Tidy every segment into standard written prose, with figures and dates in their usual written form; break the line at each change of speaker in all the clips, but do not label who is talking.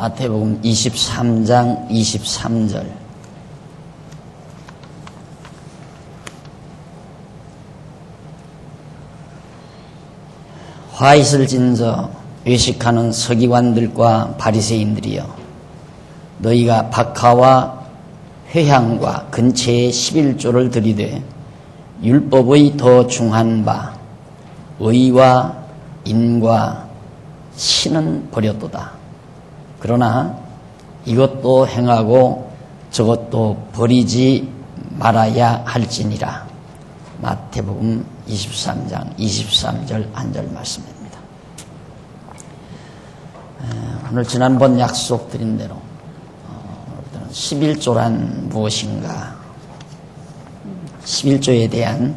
마태복음 23장 23절. 화 있을진저 외식하는 서기관들과 바리새인들이여, 너희가 박하와 회향과 근처에 11조를 들이되 율법의 더 중한 바 의와 인과 신은 버렸도다. 그러나 이것도 행하고 저것도 버리지 말아야 할지니라. 마태복음 23장 23절 한 절 말씀입니다. 오늘 지난번 약속드린 대로 11조란 무엇인가, 11조에 대한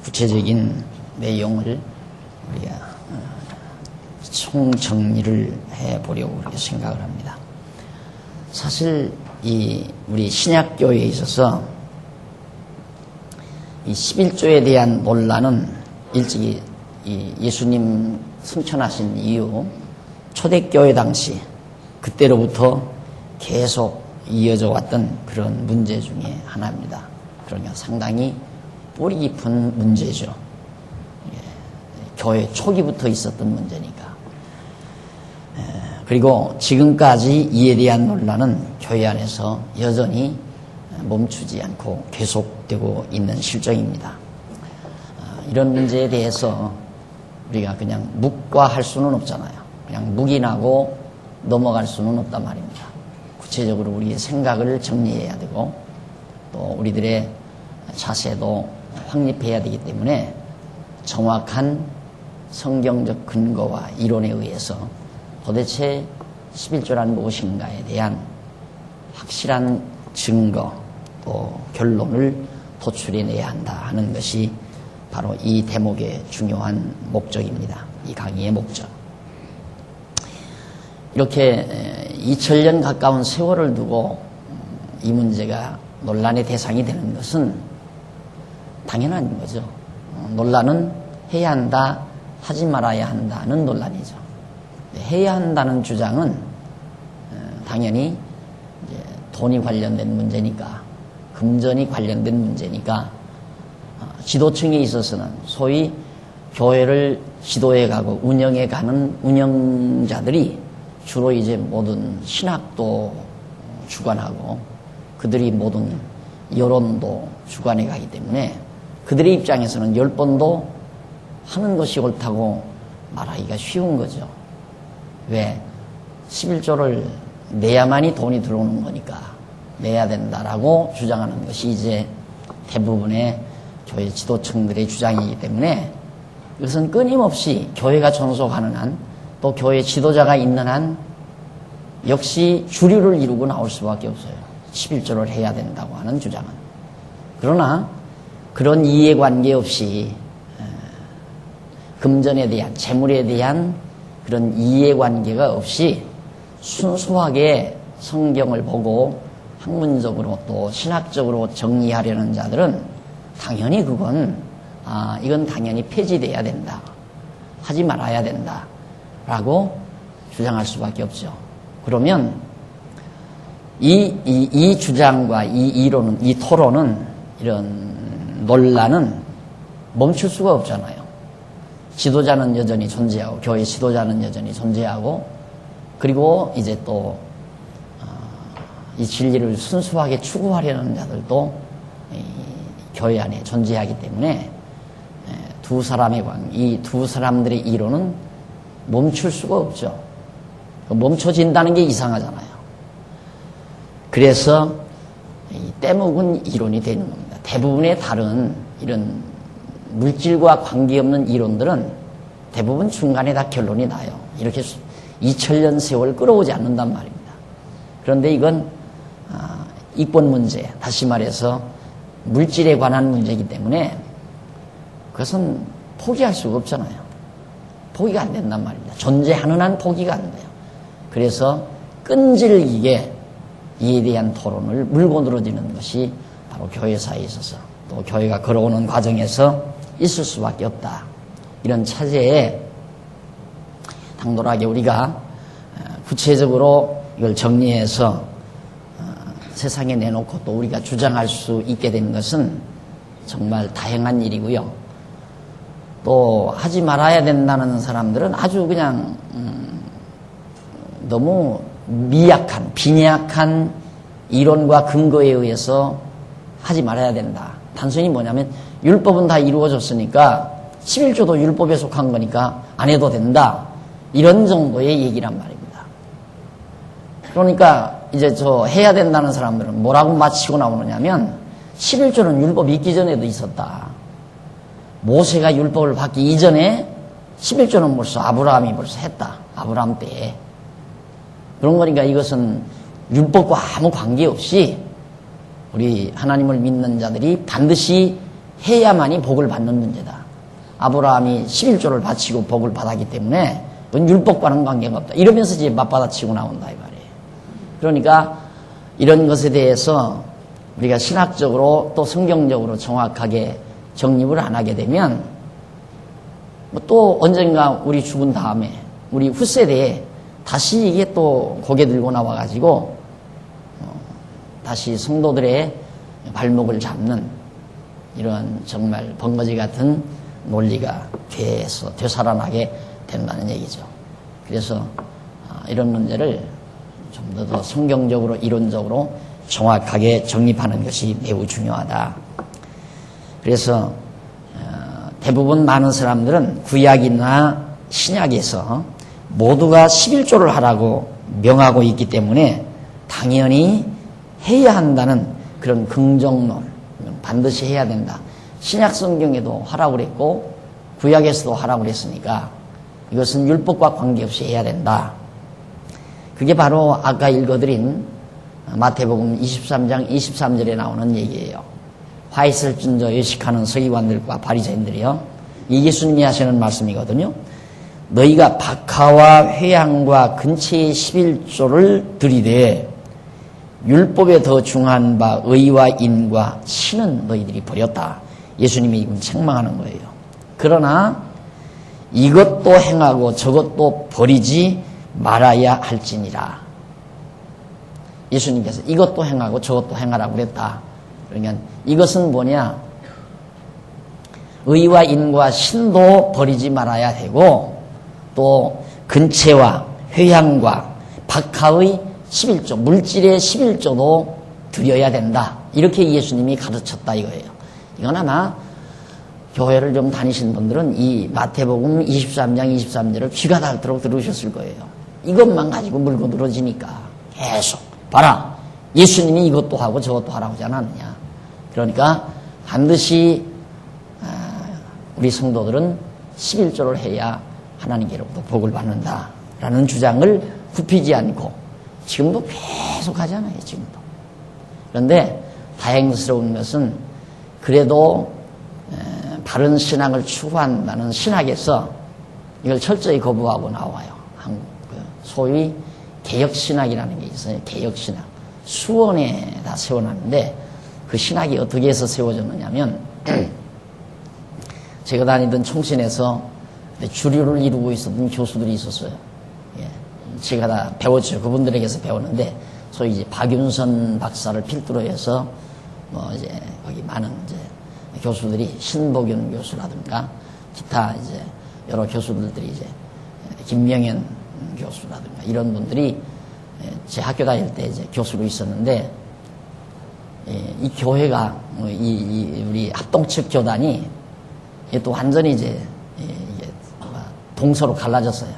구체적인 내용을 우리가 총정리를 해보려고 그렇게 생각을 합니다. 사실 우리 신약교회에 있어서 이 11조에 대한 논란은 일찍이 예수님 승천하신 이후 초대교회 당시 그때로부터 계속 이어져 왔던 그런 문제 중에 하나입니다. 그러니까 상당히 뿌리 깊은 문제죠. 교회 초기부터 있었던 문제니까. 그리고 지금까지 이에 대한 논란은 교회 안에서 여전히 멈추지 않고 계속되고 있는 실정입니다. 이런 문제에 대해서 우리가 그냥 묵과할 수는 없잖아요. 그냥 묵인하고 넘어갈 수는 없단 말입니다. 구체적으로 우리의 생각을 정리해야 되고 또 우리들의 자세도 확립해야 되기 때문에 정확한 성경적 근거와 이론에 의해서 도대체 11조란 무엇인가에 대한 확실한 증거 또 결론을 도출해내야 한다 하는 것이 바로 이 대목의 중요한 목적입니다. 이 강의의 목적. 이렇게 2000년 가까운 세월을 두고 이 문제가 논란의 대상이 되는 것은 당연한 거죠. 논란은 해야 한다, 하지 말아야 한다는 논란이죠. 해야 한다는 주장은 당연히 이제 돈이 관련된 문제니까, 금전이 관련된 문제니까 지도층에 있어서는 소위 교회를 지도해가고 운영해가는 운영자들이 주로 이제 모든 신학도 주관하고 그들이 모든 여론도 주관해가기 때문에 그들의 입장에서는 10번도 하는 것이 옳다고 말하기가 쉬운 거죠. 왜? 11조를 내야만이 돈이 들어오는 거니까 내야 된다라고 주장하는 것이 이제 대부분의 교회 지도층들의 주장이기 때문에 이것은 끊임없이 교회가 존속하는 한, 또 교회 지도자가 있는 한 역시 주류를 이루고 나올 수밖에 없어요. 11조를 해야 된다고 하는 주장은. 그러나 그런 이해관계 없이 금전에 대한, 재물에 대한 그런 이해관계가 없이 순수하게 성경을 보고 학문적으로 또 신학적으로 정리하려는 자들은 당연히 이건 당연히 폐지돼야 된다, 하지 말아야 된다 라고 주장할 수밖에 없죠. 그러면 이 주장과 이 이론은, 이 토론은, 이런 논란은 멈출 수가 없잖아요. 지도자는 여전히 존재하고, 교회 지도자는 여전히 존재하고, 그리고 이제 또 이 진리를 순수하게 추구하려는 자들도 교회 안에 존재하기 때문에 두 사람의 이 두 사람들의 이론은 멈출 수가 없죠. 멈춰진다는 게 이상하잖아요. 그래서 떼먹은 이론이 되는 겁니다. 대부분의 다른 이런 물질과 관계없는 이론들은 대부분 중간에 다 결론이 나요. 이렇게 2000년 세월 끌어오지 않는단 말입니다. 그런데 이건 이권 문제, 다시 말해서 물질에 관한 문제이기 때문에 그것은 포기할 수가 없잖아요. 포기가 안 된단 말입니다. 존재하는 한 포기가 안 돼요. 그래서 끈질기게 이에 대한 토론을 물고 늘어지는 것이 바로 교회사에 있어서, 또 교회가 걸어오는 과정에서 있을 수밖에 없다. 이런 차제에 당돌하게 우리가 구체적으로 이걸 정리해서 세상에 내놓고 또 우리가 주장할 수 있게 된 것은 정말 다행한 일이고요. 또 하지 말아야 된다는 사람들은 아주 그냥 너무 미약한, 빈약한 이론과 근거에 의해서 하지 말아야 된다. 단순히 뭐냐면 율법은 다 이루어졌으니까 11조도 율법에 속한 거니까 안 해도 된다. 이런 정도의 얘기란 말입니다. 그러니까 이제 저 해야 된다는 사람들은 뭐라고 마치고 나오느냐면 11조는 율법이 있기 전에도 있었다. 모세가 율법을 받기 이전에 11조는 벌써 아브라함이 벌써 했다. 아브라함 때에. 그런 거니까 이것은 율법과 아무 관계없이 우리 하나님을 믿는 자들이 반드시 해야만이 복을 받는 문제다. 아브라함이 11조를 바치고 복을 받았기 때문에 그건 율법과는 관계가 없다. 이러면서 이제 맞받아치고 나온다 이 말이에요. 그러니까 이런 것에 대해서 우리가 신학적으로 또 성경적으로 정확하게 정립을 안 하게 되면 또 언젠가 우리 죽은 다음에 우리 후세대에 다시 이게 또 고개 들고 나와가지고 다시 성도들의 발목을 잡는 이런 정말 번거지 같은 논리가 되살아나게 된다는 얘기죠. 그래서 이런 문제를 좀 더 성경적으로 이론적으로 정확하게 정립하는 것이 매우 중요하다. 그래서 대부분 많은 사람들은 구약이나 신약에서 모두가 11조를 하라고 명하고 있기 때문에 당연히 해야 한다는 그런 긍정론, 반드시 해야 된다. 신약 성경에도 하라고 그랬고 구약에서도 하라고 그랬으니까 이것은 율법과 관계없이 해야 된다. 그게 바로 아까 읽어드린 마태복음 23장 23절에 나오는 얘기예요. 화 있을 진저 의식하는 서기관들과 바리새인들이요. 이 예수님이 하시는 말씀이거든요. 너희가 박하와 회향과 근체의 11조를 드리되 율법에 더 중한 바 의와 인과 신은 너희들이 버렸다. 예수님이 이건 책망하는 거예요. 그러나 이것도 행하고 저것도 버리지 말아야 할지니라. 예수님께서 이것도 행하고 저것도 행하라고 그랬다. 그러니까 이것은 뭐냐? 의와 인과 신도 버리지 말아야 되고 또 근체와 회향과 박하의 11조, 물질의 11조도 드려야 된다. 이렇게 예수님이 가르쳤다 이거예요. 이건 아마 교회를 좀 다니신 분들은 이 마태복음 23장 23절을 귀가 닳도록 들으셨을 거예요. 이것만 가지고 물고 늘어지니까 계속 봐라. 예수님이 이것도 하고 저것도 하라고 하지 않았느냐. 그러니까 반드시 우리 성도들은 11조를 해야 하나님께로부터 복을 받는다라는 주장을 굽히지 않고 지금도 계속 하잖아요. 지금도. 그런데 다행스러운 것은 그래도 바른 신앙을 추구한다는 신학에서 이걸 철저히 거부하고 나와요. 소위 개혁신학이라는 게 있어요. 개혁신학. 수원에다 세워놨는데 그 신학이 어떻게 해서 세워졌느냐면 제가 다니던 총신에서 주류를 이루고 있었던 교수들이 있었어요. 예. 제가 다 배웠죠. 그분들에게서 배웠는데 소위 이제 박윤선 박사를 필두로 해서 뭐 이제 거기 많은 이제 교수들이 신복윤 교수라든가 기타 이제 여러 교수들이 이제 김명현 교수라든가 이런 분들이 제 학교 다닐 때 이제 교수로 있었는데 이 교회가 우리 합동측 교단이 또 완전히 이제 이게 동서로 갈라졌어요.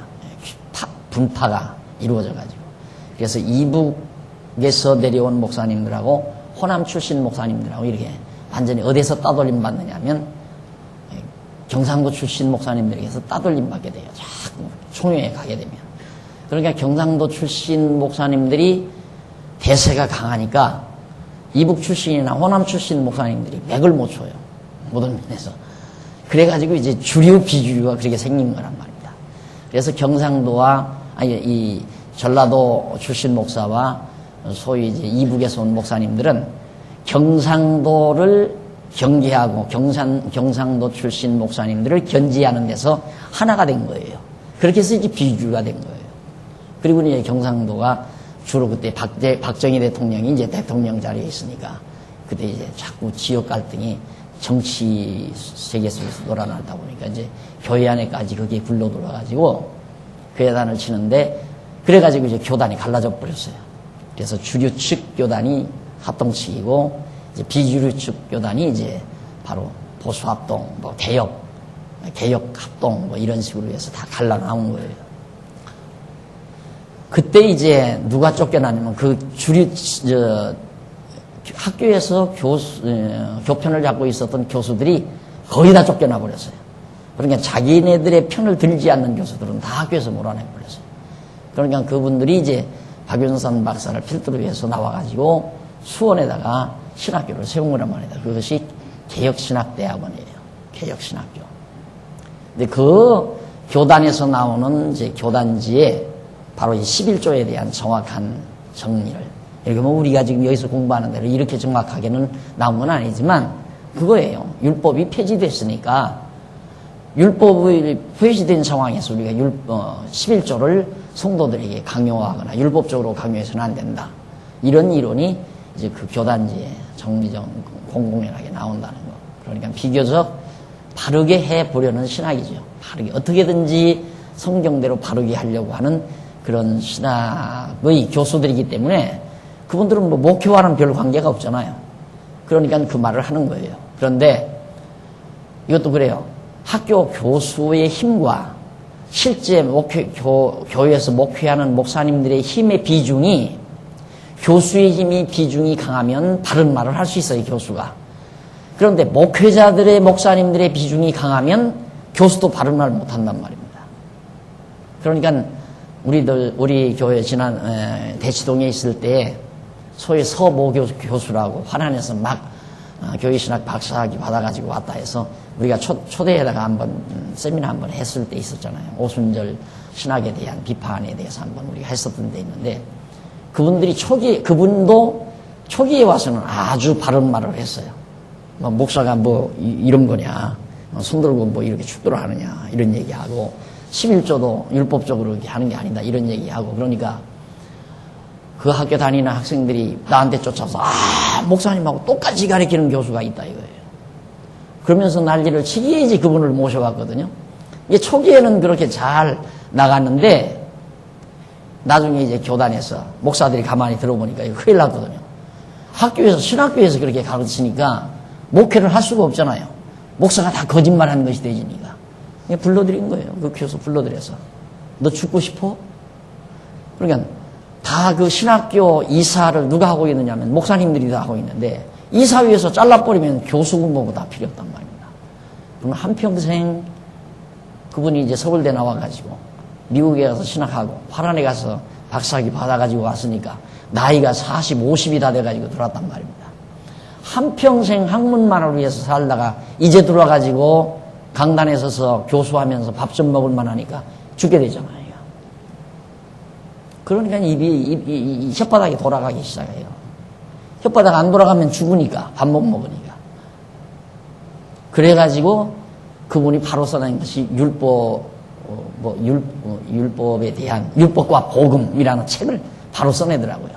분파가 이루어져 가지고 그래서 이북에서 내려온 목사님들하고 호남 출신 목사님들하고 이렇게 완전히 어디서 따돌림 받느냐면 경상도 출신 목사님들에게서 따돌림 받게 돼요. 자꾸 총회에 가게 되면. 그러니까 경상도 출신 목사님들이 대세가 강하니까 이북 출신이나 호남 출신 목사님들이 맥을 못 쳐요. 모든 면에서. 그래가지고 이제 주류 비주류가 그렇게 생긴 거란 말입니다. 그래서 경상도와 이 전라도 출신 목사와 소위 이제 이북에서 온 목사님들은 경상도를 경계하고 경상도 출신 목사님들을 견지하는 데서 하나가 된 거예요. 그렇게 해서 이제 비주류가 된 거예요. 그리고 이제 경상도가 주로 그때 박정희 대통령이 이제 대통령 자리에 있으니까 그때 이제 자꾸 지역 갈등이 정치 세계 속에서 놀아나다 보니까 이제 교회 안에까지 그게 굴러 들어와가지고 괴단을 치는데 그래가지고 이제 교단이 갈라져 버렸어요. 그래서 주류 측 교단이 합동측이고 이제 비주류 측 교단이 이제 바로 보수합동, 뭐 개혁 합동 뭐 이런 식으로 해서 다 갈라 나온 거예요. 그때 이제 누가 쫓겨나냐면 그 학교에서 교편을 잡고 있었던 교수들이 거의 다 쫓겨나 버렸어요. 그러니까 자기네들의 편을 들지 않는 교수들은 다 학교에서 몰아내 버렸어요. 그러니까 그분들이 이제 박윤선 박사를 필두로 해서 나와가지고 수원에다가 신학교를 세운 거란 말이다. 그것이 개혁신학대학원이에요. 개혁신학교. 근데 그 교단에서 나오는 이제 교단지에 바로 이 11조에 대한 정확한 정리를, 이렇게 뭐 우리가 지금 여기서 공부하는 대로 이렇게 정확하게는 나온 건 아니지만 그거예요. 율법이 폐지됐으니까 율법이 폐지된 상황에서 우리가 11조를 성도들에게 강요하거나 율법적으로 강요해서는 안 된다. 이런 이론이 이제 그 교단지에 정리정 공공연하게 나온다는 거. 그러니까 비교적 바르게 해보려는 신학이죠. 바르게 어떻게든지 성경대로 바르게 하려고 하는 그런 신학의 교수들이기 때문에 그분들은 뭐 목회와는 별 관계가 없잖아요. 그러니까 그 말을 하는 거예요. 그런데 이것도 그래요. 학교 교수의 힘과 실제 교회에서 목회하는 목사님들의 힘의 비중이, 교수의 힘이 비중이 강하면 바른 말을 할 수 있어요, 교수가. 그런데 목회자들의 목사님들의 비중이 강하면 교수도 바른 말을 못한단 말입니다. 그러니까 우리 교회 지난 대치동에 있을 때 소위 서모 교수라고 화난에서 막 교회신학 박사학위 받아가지고 왔다 해서 우리가 초대에다가 한번 세미나 한번 했을 때 있었잖아요. 오순절 신학에 대한 비판에 대해서 한번 우리가 했었던 데 있는데 그분도 초기에 와서는 아주 바른 말을 했어요. 뭐 목사가 뭐 이런 거냐, 손 들고 뭐 이렇게 축도를 하느냐 이런 얘기하고 11조도 율법적으로 이렇게 하는 게 아니다 이런 얘기하고, 그러니까 그 학교 다니는 학생들이 나한테 쫓아서 목사님하고 똑같이 가르치는 교수가 있다 이거예요. 그러면서 난리를 치기에 이제 그분을 모셔갔거든요. 이게 초기에는 그렇게 잘 나갔는데 나중에 이제 교단에서 목사들이 가만히 들어보니까 이거 큰일 났거든요. 학교에서 신학교에서 그렇게 가르치니까 목회를 할 수가 없잖아요. 목사가 다 거짓말하는 것이 되지니까. 불러들인 거예요. 그 교수 불러들여서 너 죽고 싶어? 그러니까 다 그 신학교 이사를 누가 하고 있느냐면 목사님들이 다 하고 있는데 이사위에서 잘라버리면 교수 공부가 다 필요 없단 말입니다. 그러면 한평생 그분이 이제 서울대 나와가지고 미국에 가서 신학하고 화란에 가서 박사학위 받아가지고 왔으니까 나이가 40, 50이 다 돼가지고 들어왔단 말입니다. 한평생 학문만을 위해서 살다가 이제 들어와가지고 강단에 서서 교수하면서 밥 좀 먹을만 하니까 죽게 되잖아요. 그러니까 입이 혓바닥이 돌아가기 시작해요. 혓바닥 안 돌아가면 죽으니까, 밥 못 먹으니까. 그래가지고 그분이 바로 써낸 것이 율법에 대한, 율법과 복음이라는 책을 바로 써내더라고요.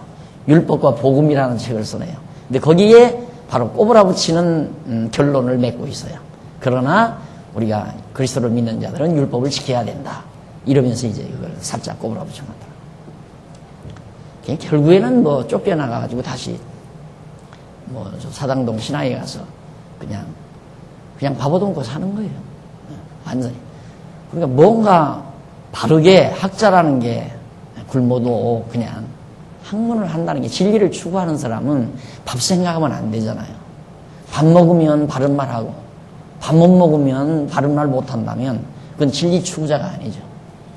율법과 복음이라는 책을 써내요. 근데 거기에 바로 꼬부라붙이는 결론을 맺고 있어요. 그러나 우리가 그리스도를 믿는 자들은 율법을 지켜야 된다. 이러면서 이제 이걸 살짝 꼬부라붙여놨더라고요. 결국에는 뭐 쫓겨나가가지고 다시 뭐 사당동 신화에 가서 그냥 밥 얻어먹고 사는 거예요. 완전히. 그러니까 뭔가 바르게 학자라는 게 굶어도 그냥 학문을 한다는 게, 진리를 추구하는 사람은 밥 생각하면 안 되잖아요. 밥 먹으면 바른 말하고 밥 못 먹으면 바른 말 못한다면 그건 진리 추구자가 아니죠.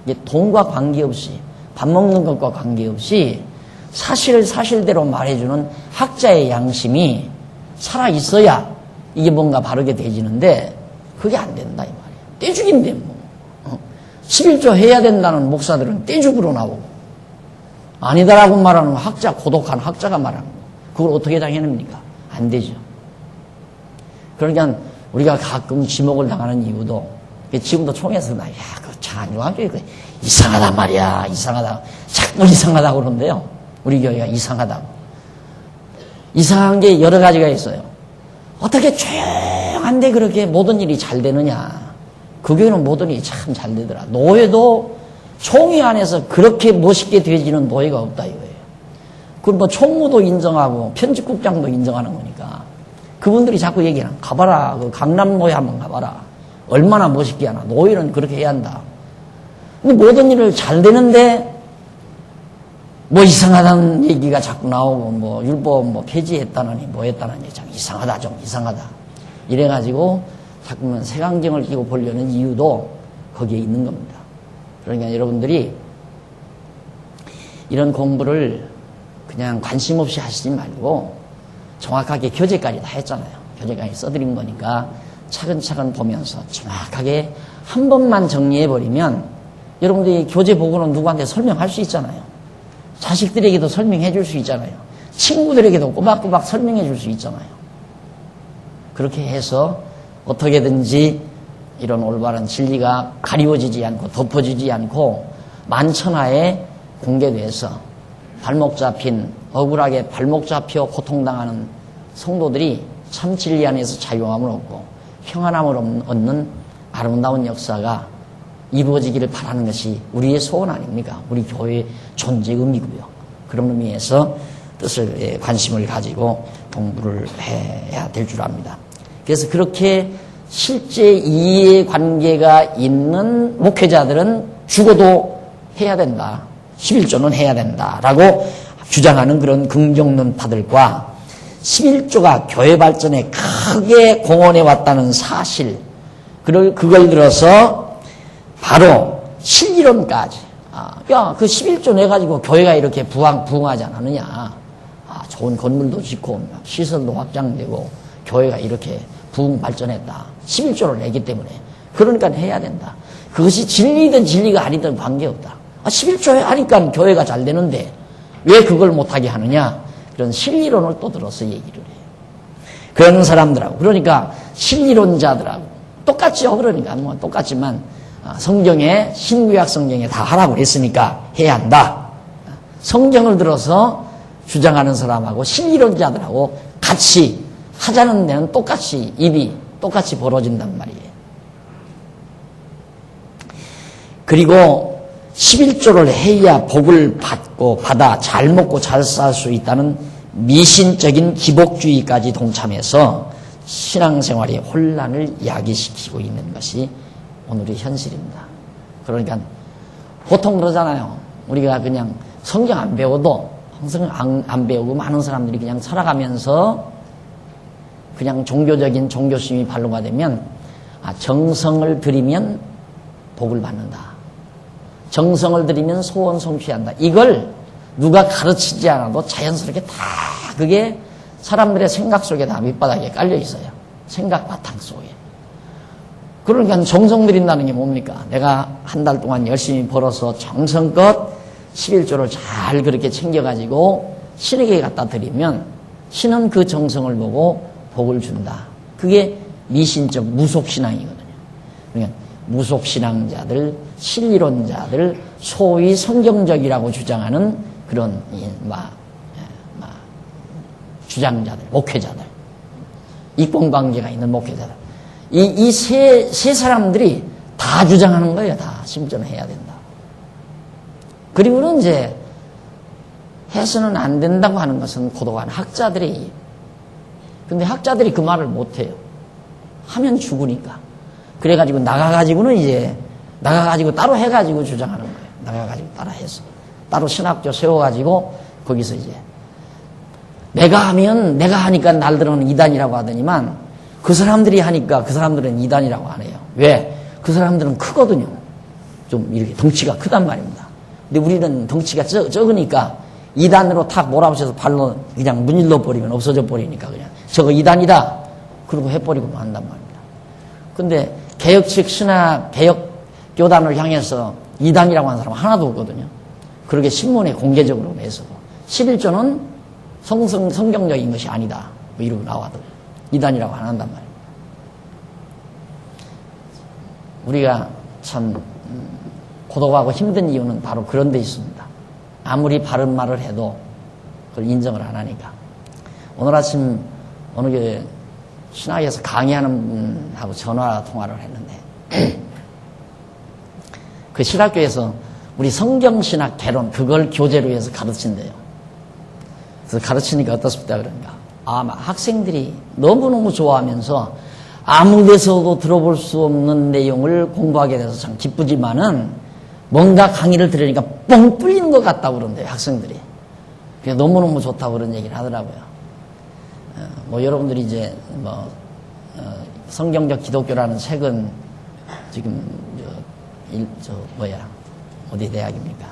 이게 돈과 관계없이, 밥 먹는 것과 관계없이 사실을 사실대로 말해주는 학자의 양심이 살아있어야 이게 뭔가 바르게 되지는데 그게 안 된다 이 말이에요. 떼죽인데 뭐 11조 해야 된다는 목사들은 떼죽으로 나오고, 아니다라고 말하는 학자, 고독한 학자가 말하는 거, 그걸 어떻게 당해냅니까? 안 되죠. 그러니까 우리가 가끔 지목을 당하는 이유도 지금도 총에서 야, 그 한중학교에 이상하단 말이야. 이상하다. 자꾸 이상하다고 그러는데요. 우리 교회가 이상하다고. 이상한 게 여러 가지가 있어요. 어떻게 조용한데 그렇게 모든 일이 잘 되느냐. 그 교회는 모든 일이 참 잘 되더라. 노예도 총회 안에서 그렇게 멋있게 되지는 노예가 없다 이거예요. 그럼 뭐 총무도 인정하고 편집국장도 인정하는 거니까 그분들이 자꾸 얘기하는 가봐라. 그 강남 노예 한번 가봐라. 얼마나 멋있게 하나. 노예는 그렇게 해야 한다. 근데 모든 일을 잘 되는데 뭐 이상하다는 얘기가 자꾸 나오고 뭐 율법 뭐 폐지했다느니 뭐 했다느니 참 이상하다 좀 이상하다. 이래가지고 자꾸만 색안경을 끼고 보려는 이유도 거기에 있는 겁니다. 그러니까 여러분들이 이런 공부를 그냥 관심 없이 하시지 말고 정확하게 교재까지 다 했잖아요. 교재까지 써드린 거니까 차근차근 보면서 정확하게 한 번만 정리해버리면 여러분들이 교재 보고는 누구한테 설명할 수 있잖아요. 자식들에게도 설명해 줄 수 있잖아요. 친구들에게도 꼬박꼬박 설명해 줄 수 있잖아요. 그렇게 해서 어떻게든지 이런 올바른 진리가 가리워지지 않고 덮어지지 않고 만천하에 공개돼서 발목 잡힌 억울하게 발목 잡혀 고통당하는 성도들이 참 진리 안에서 자유함을 얻고 평안함을 얻는 아름다운 역사가 이루어지기를 바라는 것이 우리의 소원 아닙니까? 우리 교회의 존재 의미고요. 그런 의미에서 뜻을 관심을 가지고 공부를 해야 될 줄 압니다. 그래서 그렇게 실제 이해관계가 있는 목회자들은 죽어도 해야 된다. 11조는 해야 된다라고 주장하는 그런 긍정론파들과 11조가 교회 발전에 크게 공헌해 왔다는 사실, 그걸 들어서 바로 실이론까지. 야, 그 11조 내가지고 교회가 이렇게 부흥하지 않았느냐. 좋은 건물도 짓고, 시설도 확장되고, 교회가 이렇게 부흥 발전했다. 11조를 내기 때문에. 그러니까 해야 된다. 그것이 진리든 진리가 아니든 관계없다. 11조에 하니까 교회가 잘 되는데, 왜 그걸 못하게 하느냐. 그런 실리론을 또 들어서 얘기를 해요. 그런 사람들하고, 그러니까 실리론자들하고, 똑같죠. 그러니까, 뭐 똑같지만, 성경에, 신구약 성경에 다 하라고 했으니까 해야 한다. 성경을 들어서 주장하는 사람하고 실리론자들하고 같이 하자는 데는 똑같이 입이 똑같이 벌어진단 말이에요. 그리고 11조를 해야 복을 받아 잘 먹고 잘 살 수 있다는 미신적인 기복주의까지 동참해서 신앙생활의 혼란을 야기시키고 있는 것이 오늘의 현실입니다. 그러니까 보통 그러잖아요. 우리가 그냥 성경 안 배워도 항상 안 배우고 많은 사람들이 그냥 살아가면서 그냥 종교적인 종교심이 발로가 되면 정성을 들이면 복을 받는다. 정성을 들이면 소원 성취한다. 이걸 누가 가르치지 않아도 자연스럽게 다 그게 사람들의 생각 속에 다 밑바닥에 깔려 있어요. 생각 바탕 속에. 그러니까 정성 들인다는 게 뭡니까? 내가 한 달 동안 열심히 벌어서 정성껏 11조를 잘 그렇게 챙겨가지고 신에게 갖다 드리면 신은 그 정성을 보고 복을 준다. 그게 미신적 무속신앙이거든요. 그러니까 무속신앙자들, 실리론자들, 소위 성경적이라고 주장하는 그런 주장자들, 목회자들, 이권관계가 있는 목회자들. 이 세 사람들이 다 주장하는 거예요. 다 심전을 해야 된다. 그리고는 이제 해서는 안 된다고 하는 것은 고도한 학자들이. 근데 학자들이 그 말을 못해요. 하면 죽으니까. 그래가지고 나가가지고 따로 해가지고 주장하는 거예요. 나가가지고 따로 해서. 따로 신학교 세워가지고 거기서 이제 내가 하니까 날들은 이단이라고 하더니만 그 사람들이 하니까 그 사람들은 이단이라고 안 해요. 왜? 그 사람들은 크거든요. 좀 이렇게 덩치가 크단 말입니다. 근데 우리는 덩치가 적으니까 이단으로 탁 몰아붙여서 발로 그냥 문일러 버리면 없어져 버리니까 그냥 저거 이단이다. 그러고 해버리고 만단 말입니다. 근데 개혁식 신학, 개혁 교단을 향해서 이단이라고 하는 사람은 하나도 없거든요. 그렇게 신문에 공개적으로 내서 11조는 성경적인 것이 아니다. 뭐 이러고 나와도 이단이라고 안 한단 말이에요. 우리가 참 고독하고 힘든 이유는 바로 그런 데 있습니다. 아무리 바른 말을 해도 그걸 인정을 안 하니까. 오늘 아침 어느 게 신학에서 강의하는 분하고 전화 통화를 했는데 그 신학교에서 우리 성경신학 개론 그걸 교재로 해서 가르친대요. 그래서 가르치니까 어떻습니까? 그런가. 학생들이 너무너무 좋아하면서 아무 데서도 들어볼 수 없는 내용을 공부하게 돼서 참 기쁘지만은 뭔가 강의를 들으니까 뻥 뚫리는 것 같다고 그런대요, 학생들이. 그래서 너무너무 좋다고 그런 얘기를 하더라고요. 여러분들이 이제, 성경적 기독교라는 책은 지금, 어디 대학입니까?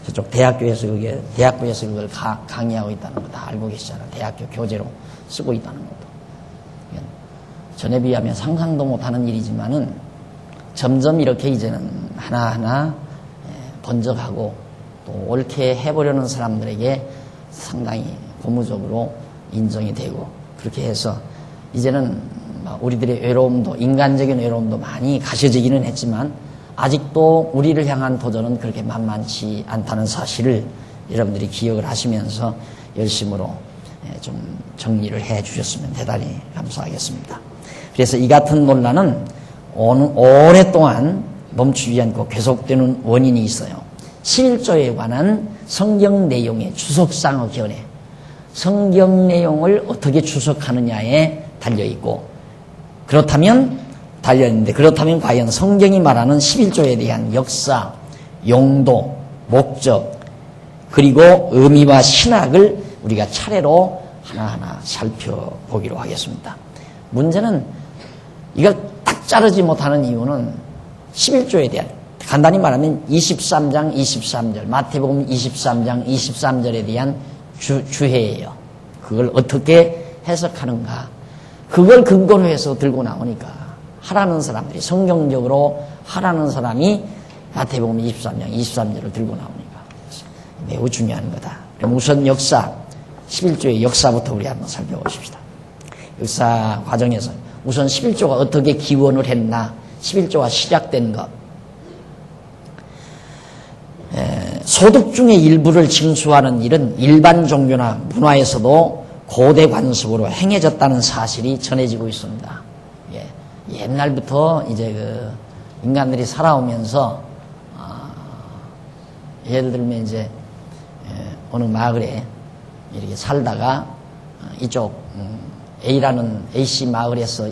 저쪽 대학교에서 그걸 강의하고 있다는 거 다 알고 계시잖아요. 대학교 교재로 쓰고 있다는 것도. 전에 비하면 상상도 못하는 일이지만은 점점 이렇게 이제는 하나하나 번져가고 또 옳게 해보려는 사람들에게 상당히 고무적으로 인정이 되고 그렇게 해서 이제는 우리들의 외로움도 인간적인 외로움도 많이 가셔지기는 했지만 아직도 우리를 향한 도전은 그렇게 만만치 않다는 사실을 여러분들이 기억을 하시면서 열심으로 좀 정리를 해 주셨으면 대단히 감사하겠습니다. 그래서 이 같은 논란은 오랫동안 멈추지 않고 계속되는 원인이 있어요. 11조에 관한 성경 내용의 추석상의 견해, 성경 내용을 어떻게 추석하느냐에 달려있고 그렇다면 과연 성경이 말하는 11조에 대한 역사, 용도, 목적 그리고 의미와 신학을 우리가 차례로 하나하나 살펴보기로 하겠습니다. 문제는 이걸 딱 자르지 못하는 이유는 11조에 대한 간단히 말하면 23장 23절 마태복음 23장 23절에 대한 주해예요. 그걸 어떻게 해석하는가 그걸 근거로 해서 들고 나오니까 하라는 사람들이 성경적으로 하라는 사람이 마태복음 23장 23절을 들고 나오니까 매우 중요한 거다. 그럼 우선 역사 11조의 역사부터 우리 한번 살펴보십시다. 역사 과정에서 우선 11조가 어떻게 기원을 했나 11조가 시작된 것 소득 중의 일부를 징수하는 일은 일반 종교나 문화에서도 고대 관습으로 행해졌다는 사실이 전해지고 있습니다. 옛날부터 이제 인간들이 살아오면서 예를 들면 이제 어느 마을에 이렇게 살다가 이쪽 A씨 마을에서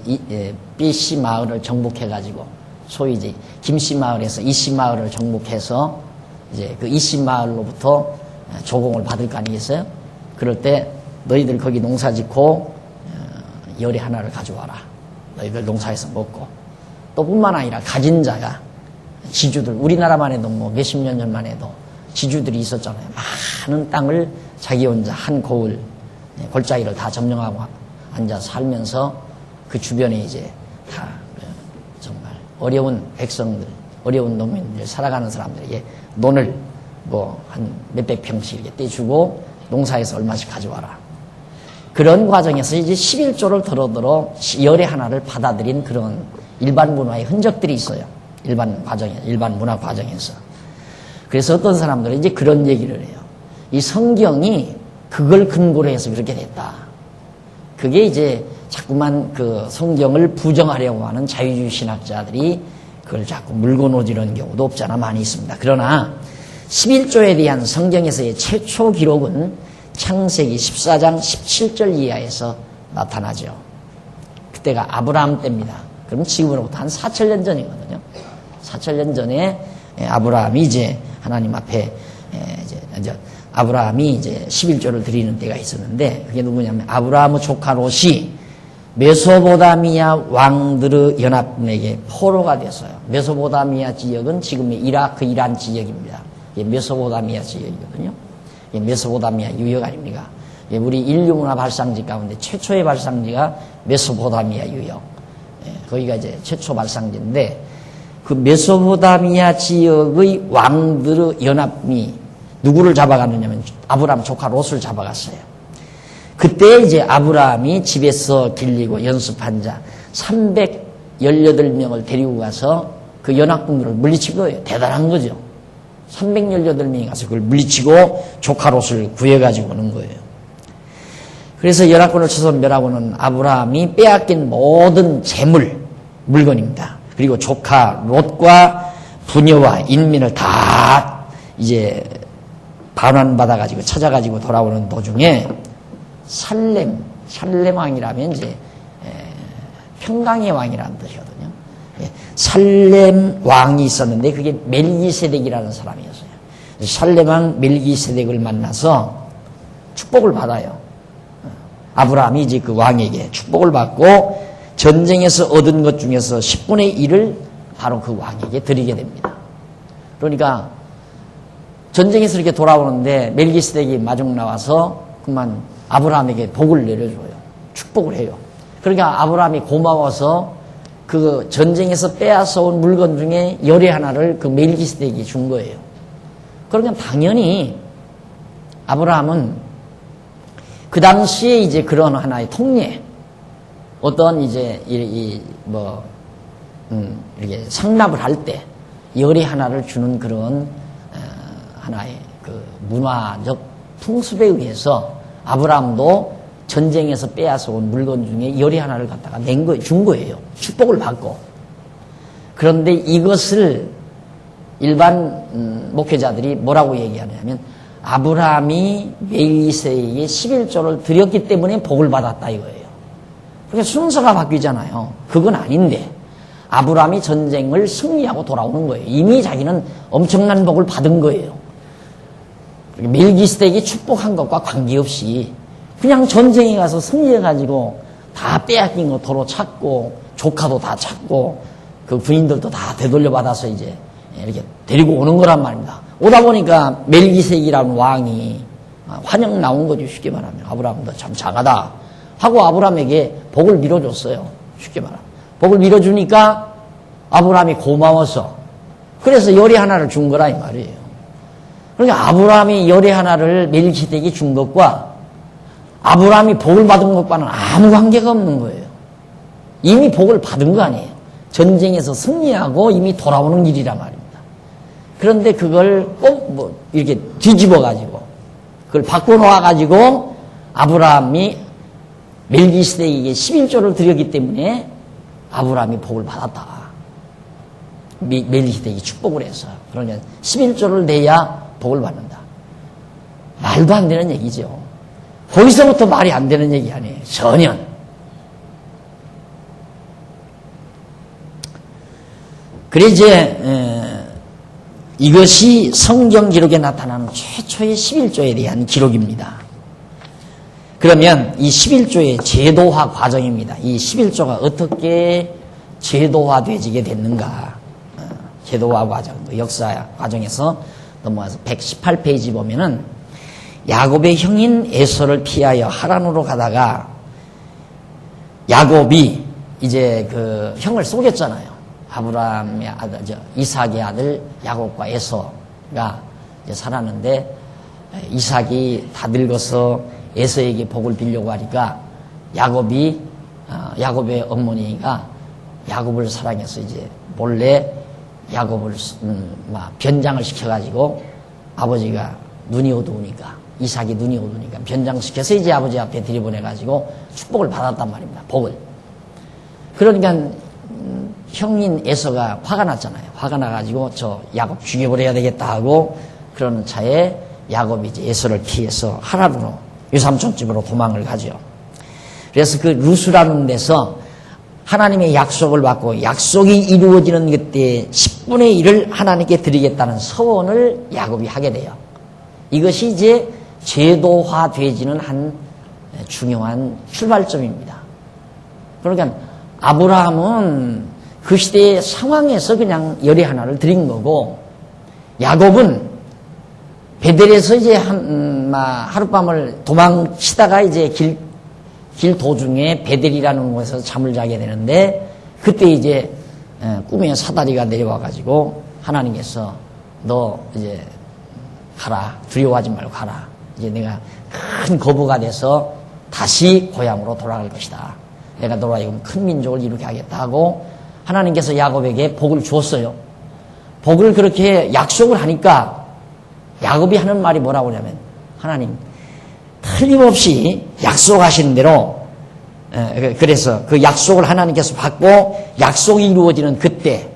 B씨 마을을 정복해가지고 소위 이제 김씨 마을에서 E씨 마을을 정복해서 이제 그 E씨 마을로부터 조공을 받을 거 아니겠어요? 그럴 때 너희들 거기 농사 짓고 열에 하나를 가져와라. 너희들 농사에서 먹고 또 뿐만 아니라 가진 자가 지주들 우리나라만 해도 뭐 몇십 년 전만 해도 지주들이 있었잖아요. 많은 땅을 자기 혼자 한 고을 골짜기를 다 점령하고 앉아 살면서 그 주변에 이제 다 정말 어려운 백성들 어려운 농민들 살아가는 사람들에게 논을 뭐 한 몇백 평씩 이렇게 떼주고 농사에서 얼마씩 가져와라. 그런 과정에서 이제 11조를 더러더러 열의 하나를 받아들인 그런 일반 문화의 흔적들이 있어요. 일반 문화 과정에서. 그래서 어떤 사람들은 이제 그런 얘기를 해요. 이 성경이 그걸 근거로 해서 그렇게 됐다. 그게 이제 자꾸만 그 성경을 부정하려고 하는 자유주의 신학자들이 그걸 자꾸 물고 노지르는 경우도 없지 않아 많이 있습니다. 그러나 11조에 대한 성경에서의 최초 기록은 창세기 14장 17절 이하에서 나타나죠. 그때가 아브라함 때입니다. 그럼 지금으로부터 한 4,000년 전이거든요. 4,000년 전에 아브라함이 이제 하나님 앞에 이제 아브라함이 이제 11조를 드리는 때가 있었는데 그게 누구냐면 아브라함의 조카 롯이 메소포타미아 왕들의 연합군에게 포로가 됐어요. 메소포타미아 지역은 지금의 이라크, 이란 지역입니다. 이게 메소포타미아 지역이거든요. 이게 메소포타미아 유역 아닙니까? 우리 인류 문화 발상지 가운데 최초의 발상지가 메소포타미아 유역. 거기가 이제 최초 발상지인데 그 메소포타미아 지역의 왕들의 연합이 누구를 잡아갔느냐면 아브라함 조카 롯을 잡아갔어요. 그때 이제 아브라함이 집에서 길리고 연습한 자 318명을 데리고 가서 그 연합군들을 물리친 거예요. 대단한 거죠. 318명이 가서 그걸 물리치고 조카 롯을 구해가지고 오는 거예요. 그래서 연합군을 쳐서 멸하고는 아브라함이 빼앗긴 모든 재물, 물건입니다. 그리고 조카 롯과 부녀와 인민을 다 이제 반환받아가지고 찾아가지고 돌아오는 도중에 살렘 왕이라면 이제 평강의 왕이라는 뜻이거든요. 살렘 왕이 있었는데 그게 멜기세덱이라는 사람이었어요. 살렘 왕 멜기세덱을 만나서 축복을 받아요. 아브라함이 이제 그 왕에게 축복을 받고 전쟁에서 얻은 것 중에서 10분의 1을 바로 그 왕에게 드리게 됩니다. 그러니까 전쟁에서 이렇게 돌아오는데 멜기세덱이 마중 나와서 그만 아브라함에게 복을 내려줘요. 축복을 해요. 그러니까 아브라함이 고마워서 그 전쟁에서 빼앗아온 물건 중에 열의 하나를 그 멜기세덱이 준 거예요. 그러니까 당연히 아브라함은 그 당시에 이제 그런 하나의 통례, 어떤 이제 이렇게 상납을 할 때 열의 하나를 주는 그런 하나의 그 문화적 풍습에 의해서 아브라함도 전쟁에서 빼앗아온 물건 중에 열의 하나를 갖다가 준 거예요. 축복을 받고. 그런데 이것을 일반 목회자들이 뭐라고 얘기하냐면 아브라함이 멜기세덱에게 11조를 드렸기 때문에 복을 받았다 이거예요. 그러니까 순서가 바뀌잖아요. 그건 아닌데 아브라함이 전쟁을 승리하고 돌아오는 거예요. 이미 자기는 엄청난 복을 받은 거예요. 멜기세덱이 축복한 것과 관계없이 그냥 전쟁에 가서 승리해가지고 다 빼앗긴 거 도로 찾고 조카도 다 찾고 그 부인들도 다 되돌려받아서 이제 이렇게 데리고 오는 거란 말입니다. 오다 보니까 멜기세덱이라는 왕이 환영 나온 거죠. 쉽게 말하면 아브라함도 참 장하다 하고 아브라함에게 복을 밀어줬어요. 쉽게 말하면 복을 밀어주니까 아브라함이 고마워서 그래서 열의 하나를 준 거라 이 말이에요. 그러니까 아브라함이 열의 하나를 멜기세덱이 준 것과 아브라함이 복을 받은 것과는 아무 관계가 없는 거예요. 이미 복을 받은 거 아니에요. 전쟁에서 승리하고 이미 돌아오는 일이란 말입니다. 그런데 그걸 꼭 이렇게 뒤집어가지고 그걸 바꿔놓아가지고 아브라함이 멜기세덱에게 11조를 드렸기 때문에 아브라함이 복을 받았다. 멜기세덱이 축복을 해서 그러니까 11조를 내야 복을 받는다. 말도 안 되는 얘기죠. 거기서부터 말이 안 되는 얘기 아니에요. 전혀. 그래 이제 이것이 성경 기록에 나타나는 최초의 11조에 대한 기록입니다. 그러면 이 11조의 제도화 과정입니다. 이 11조가 어떻게 제도화되지게 됐는가. 제도화 과정, 역사 과정에서 넘어가서 118페이지 보면은 야곱의 형인 에서를 피하여 하란으로 가다가 야곱이 이제 그 형을 속였잖아요. 아브라함의 아들, 이삭의 아들 야곱과 에서가 이제 살았는데 이삭이 다 늙어서 에서에게 복을 빌려고 하니까 야곱의 어머니가 야곱을 사랑해서 이제 몰래 야곱을 변장을 시켜가지고 아버지가 눈이 어두우니까 이삭이 눈이 어두우니까 변장시켜서 이제 아버지 앞에 들여보내가지고 축복을 받았단 말입니다. 복을. 그러니까 형인 에서가 화가 났잖아요. 화가 나가지고 저 야곱 죽여버려야 되겠다 하고 그러는 차에 야곱이 이제 에서를 피해서 하란으로 유삼촌 집으로 도망을 가죠. 그래서 그 루스라는 데서 하나님의 약속을 받고 약속이 이루어지는 그때 10분의 1을 하나님께 드리겠다는 서원을 야곱이 하게 돼요. 이것이 이제 제도화되지는 한 중요한 출발점입니다. 그러니까 아브라함은 그 시대의 상황에서 그냥 열의 하나를 드린 거고 야곱은 베델에서 이제 하룻밤을 도망치다가 이제 길 도중에 베델이라는 곳에서 잠을 자게 되는데 그때 이제 꿈에 사다리가 내려와가지고 하나님께서 너 이제 가라. 두려워하지 말고 가라. 이제 내가 큰 거부가 돼서 다시 고향으로 돌아갈 것이다. 내가 너와 큰 민족을 이루게 하겠다 하고 하나님께서 야곱에게 복을 주었어요. 복을 그렇게 약속을 하니까 야곱이 하는 말이 뭐라고 하냐면, 하나님 틀림없이 약속하신 대로, 그래서 그 약속을 하나님께서 받고 약속이 이루어지는 그때,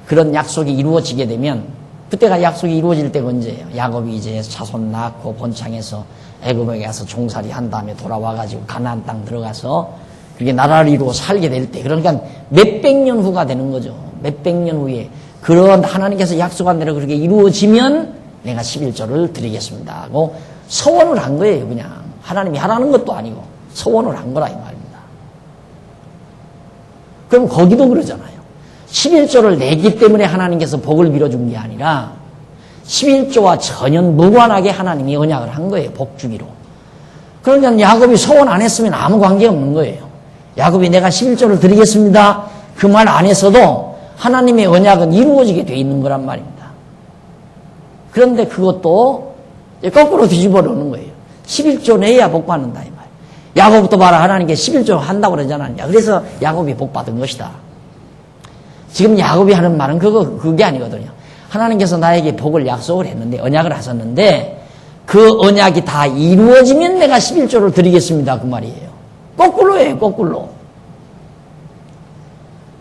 그런 약속이 이루어지게 되면, 그때가 약속이 이루어질 때가 언제예요? 야곱이 이제 자손 낳고 본창에서 애굽에 가서 종살이 한 다음에 돌아와가지고 가나안 땅 들어가서 그게 나라를 이루고 살게 될 때, 그러니까 몇백 년 후가 되는 거죠. 몇백 년 후에 그런 하나님께서 약속한 대로 그렇게 이루어지면 내가 11조를 드리겠습니다 하고 서원을 한 거예요. 그냥 하나님이 하라는 것도 아니고 서원을 한 거라 이 말입니다. 그럼 거기도 그러잖아요. 11조를 내기 때문에 하나님께서 복을 빌어준 게 아니라 11조와 전혀 무관하게 하나님이 언약을 한 거예요. 복 주기로. 그러니까 야곱이 서원 안 했으면 아무 관계 없는 거예요. 야곱이 내가 11조를 드리겠습니다 그 말 안 했어도 하나님의 언약은 이루어지게 돼 있는 거란 말입니다. 그런데 그것도 거꾸로 뒤집어 놓는 거예요. 11조 내야 복 받는다 이 말. 야곱부터 봐라, 하나님께 11조 한다고 그러지 않았냐. 그래서 야곱이 복 받은 것이다. 지금 야곱이 하는 말은 그게 아니거든요. 하나님께서 나에게 복을 약속을 했는데, 언약을 하셨는데, 그 언약이 다 이루어지면 내가 11조를 드리겠습니다 그 말이에요. 거꾸로예요, 거꾸로.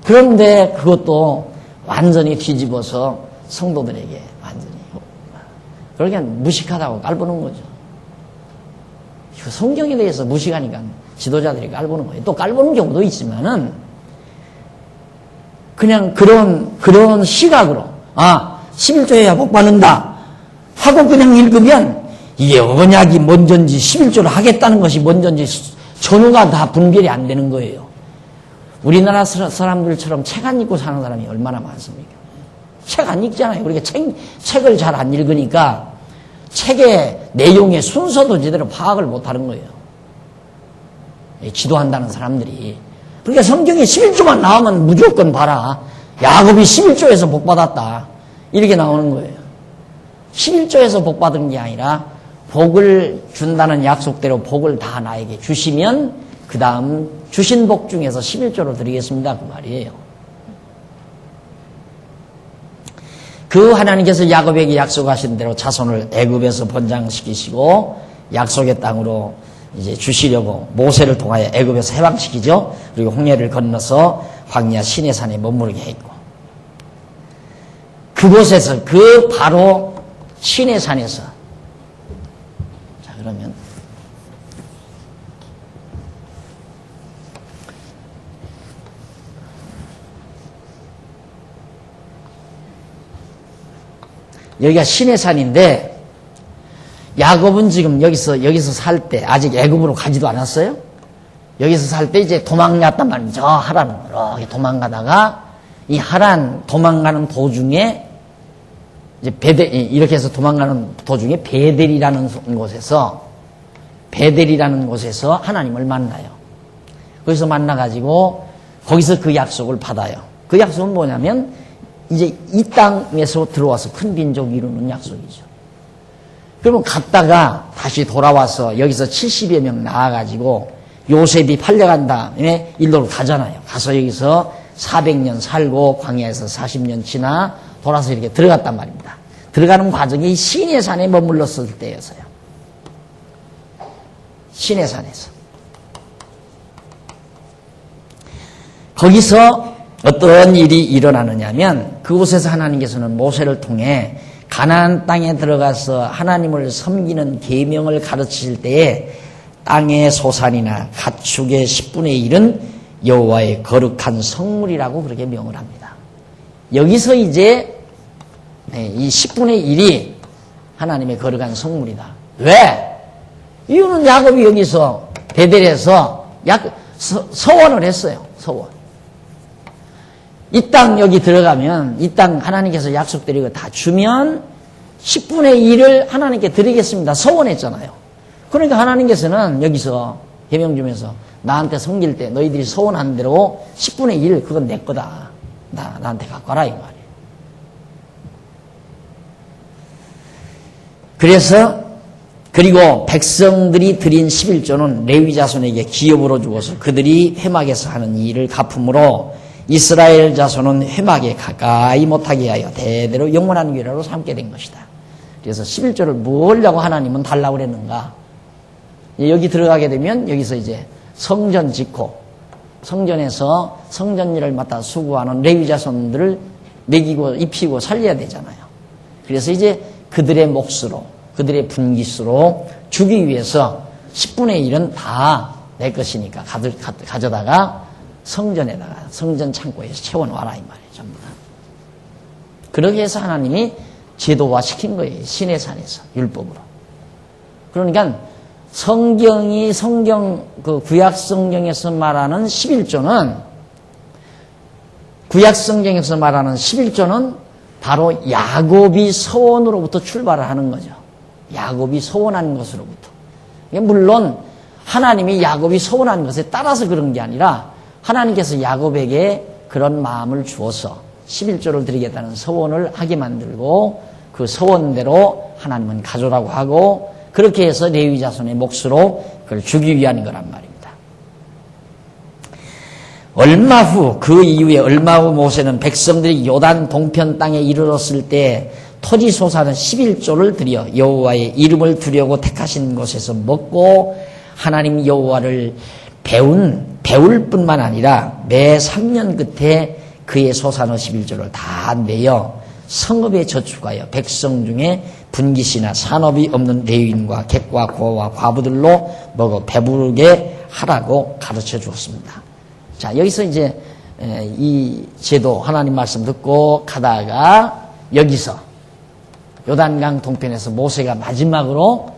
그런데 그것도 완전히 뒤집어서 성도들에게 완전히 그러니까 무식하다고 깔보는 거죠. 성경에 대해서 무식하니까 지도자들이 깔보는 거예요. 또 깔보는 경우도 있지만은 그냥 그런 시각으로 11조해야 복 받는다 하고 그냥 읽으면 이게 언약이 먼저인지 11조를 하겠다는 것이 먼저인지 전후가 다 분별이 안 되는 거예요. 우리나라 사람들처럼 책 안 읽고 사는 사람이 얼마나 많습니까? 책 안 읽잖아요. 우리가 책을 잘 안 읽으니까 책의 내용의 순서도 제대로 파악을 못 하는 거예요. 지도한다는 사람들이. 그러니까 성경에 11조만 나오면 무조건 봐라. 야곱이 11조에서 복 받았다. 이렇게 나오는 거예요. 11조에서 복 받은 게 아니라 복을 준다는 약속대로 복을 다 나에게 주시면 그 다음 주신 복 중에서 11조를 드리겠습니다 그 말이에요. 그 하나님께서 야곱에게 약속하신 대로 자손을 애굽에서 번장시키시고 약속의 땅으로 이제 주시려고 모세를 통하여 애굽에서 해방시키죠. 그리고 홍해를 건너서 광야 시내산에 머무르게 했고, 그곳에서 그 바로 시내산에서, 자 그러면 여기가 시내산인데, 야곱은 지금 여기서 살 때 아직 애굽으로 가지도 않았어요. 여기서 살 때 이제 도망갔단 말이죠. 저 하란으로 이렇게 도망가다가 이 하란 도망가는 도중에 이제 이렇게 해서 도망가는 도중에 베델이라는 곳에서 하나님을 만나요. 거기서 만나가지고 거기서 그 약속을 받아요. 그 약속은 뭐냐면 이제 이 땅에서 들어와서 큰 민족이 이루는 약속이죠. 그러면 갔다가 다시 돌아와서 여기서 70여 명 나와가지고 요셉이 팔려간 다음에 일로로 가잖아요. 가서 여기서 400년 살고 광야에서 40년 지나 돌아서 이렇게 들어갔단 말입니다. 들어가는 과정이 시내산에 머물렀을 때였어요. 시내산에서. 거기서 어떤 일이 일어나느냐면 그곳에서 하나님께서는 모세를 통해 가나안 땅에 들어가서 하나님을 섬기는 계명을 가르치실 때에 땅의 소산이나 가축의 10분의 1은 여호와의 거룩한 성물이라고 그렇게 명을 합니다. 여기서 이제 이 10분의 1이 하나님의 거룩한 성물이다. 왜? 이유는 야곱이 여기서 베델에서 서원을 했어요. 서원. 이 땅 여기 들어가면 이 땅 하나님께서 약속드리고 다 주면 10분의 1을 하나님께 드리겠습니다. 서원했잖아요. 그러니까 하나님께서는 여기서 계명 주면서 나한테 섬길 때 너희들이 서원한 대로 10분의 1 그건 내 거다. 나한테 갖고 와라 이 말이에요. 그리고 백성들이 드린 11조는 레위 자손에게 기업으로 주어서 그들이 회막에서 하는 일을 갚음으로 이스라엘 자손은 회막에 가까이 못하게 하여 대대로 영원한 규례로 삼게 된 것이다. 그래서 11조를 뭐려고 하나님은 달라고 그랬는가? 여기 들어가게 되면 여기서 이제 성전 짓고 성전에서 성전 일을 맡아 수고하는 레위 자손들을 먹이고 입히고 살려야 되잖아요. 그래서 이제 그들의 몫으로 그들의 분깃으로 주기 위해서 10분의 1은 다 내 것이니까 가져다가 성전에다가 성전 창고에서 채워놔라 이 말이에요. 전부 다. 그러기 위해서 하나님이 제도화 시킨 거예요. 신의 산에서 율법으로. 그러니까 그 구약 성경에서 말하는 11조는 바로 야곱이 서원으로부터 출발을 하는 거죠. 야곱이 서원한 것으로부터. 물론 하나님이 야곱이 서원한 것에 따라서 그런 게 아니라 하나님께서 야곱에게 그런 마음을 주어서 11조를 드리겠다는 서원을 하게 만들고 그 서원대로 하나님은 가져라고 하고 그렇게 해서 레위 자손의 몫으로 그걸 주기 위한 거란 말입니다. 그 이후에 얼마 후 모세는 백성들이 요단 동편 땅에 이르렀을 때 토지 소사는 11조를 드려 여호와의 이름을 두려고 택하신 곳에서 먹고 하나님 여호와를 배울 뿐만 아니라 매 3년 끝에 그의 소사는 11조를 다 내어 성읍에 저축하여 백성 중에 분깃이나 산업이 없는 레위인과 객과 고와 과부들로 먹어 배부르게 하라고 가르쳐 주었습니다. 자, 여기서 이제 이 제도 하나님 말씀 듣고 가다가 여기서 요단강 동편에서 모세가 마지막으로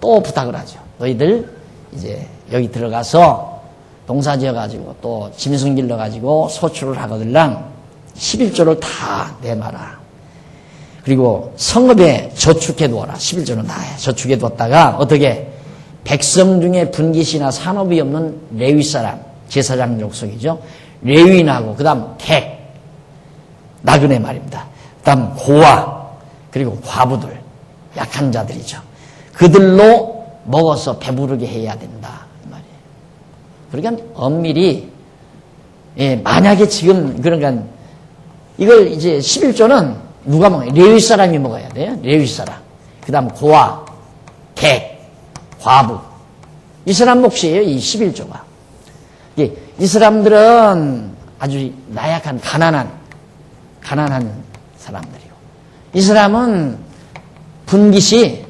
또 부탁을 하죠. 너희들 이제 여기 들어가서 농사 지어가지고 또 짐승 길러가지고 소출을 하거들랑 11조를 다 내놔라. 그리고 성읍에 저축해두어라. 11조는 다 저축해두었다가 어떻게 백성 중에 분깃이나 산업이 없는 레위 사람, 제사장 족속이죠. 레위인하고 그 다음 객, 나그네 말입니다. 그 다음 고아, 그리고 과부들, 약한 자들이죠. 그들로 먹어서 배부르게 해야 된다. 이 말이에요. 그러니까 엄밀히, 만약에 지금, 그러니까 이걸 이제 11조는 누가 먹어요? 레위 사람이 먹어야 돼요. 레위 사람. 그 다음 고아, 객, 과부. 이 사람 몫이에요. 이 11조가. 이 사람들은 아주 나약한, 가난한 사람들이고. 이 사람은 분깃이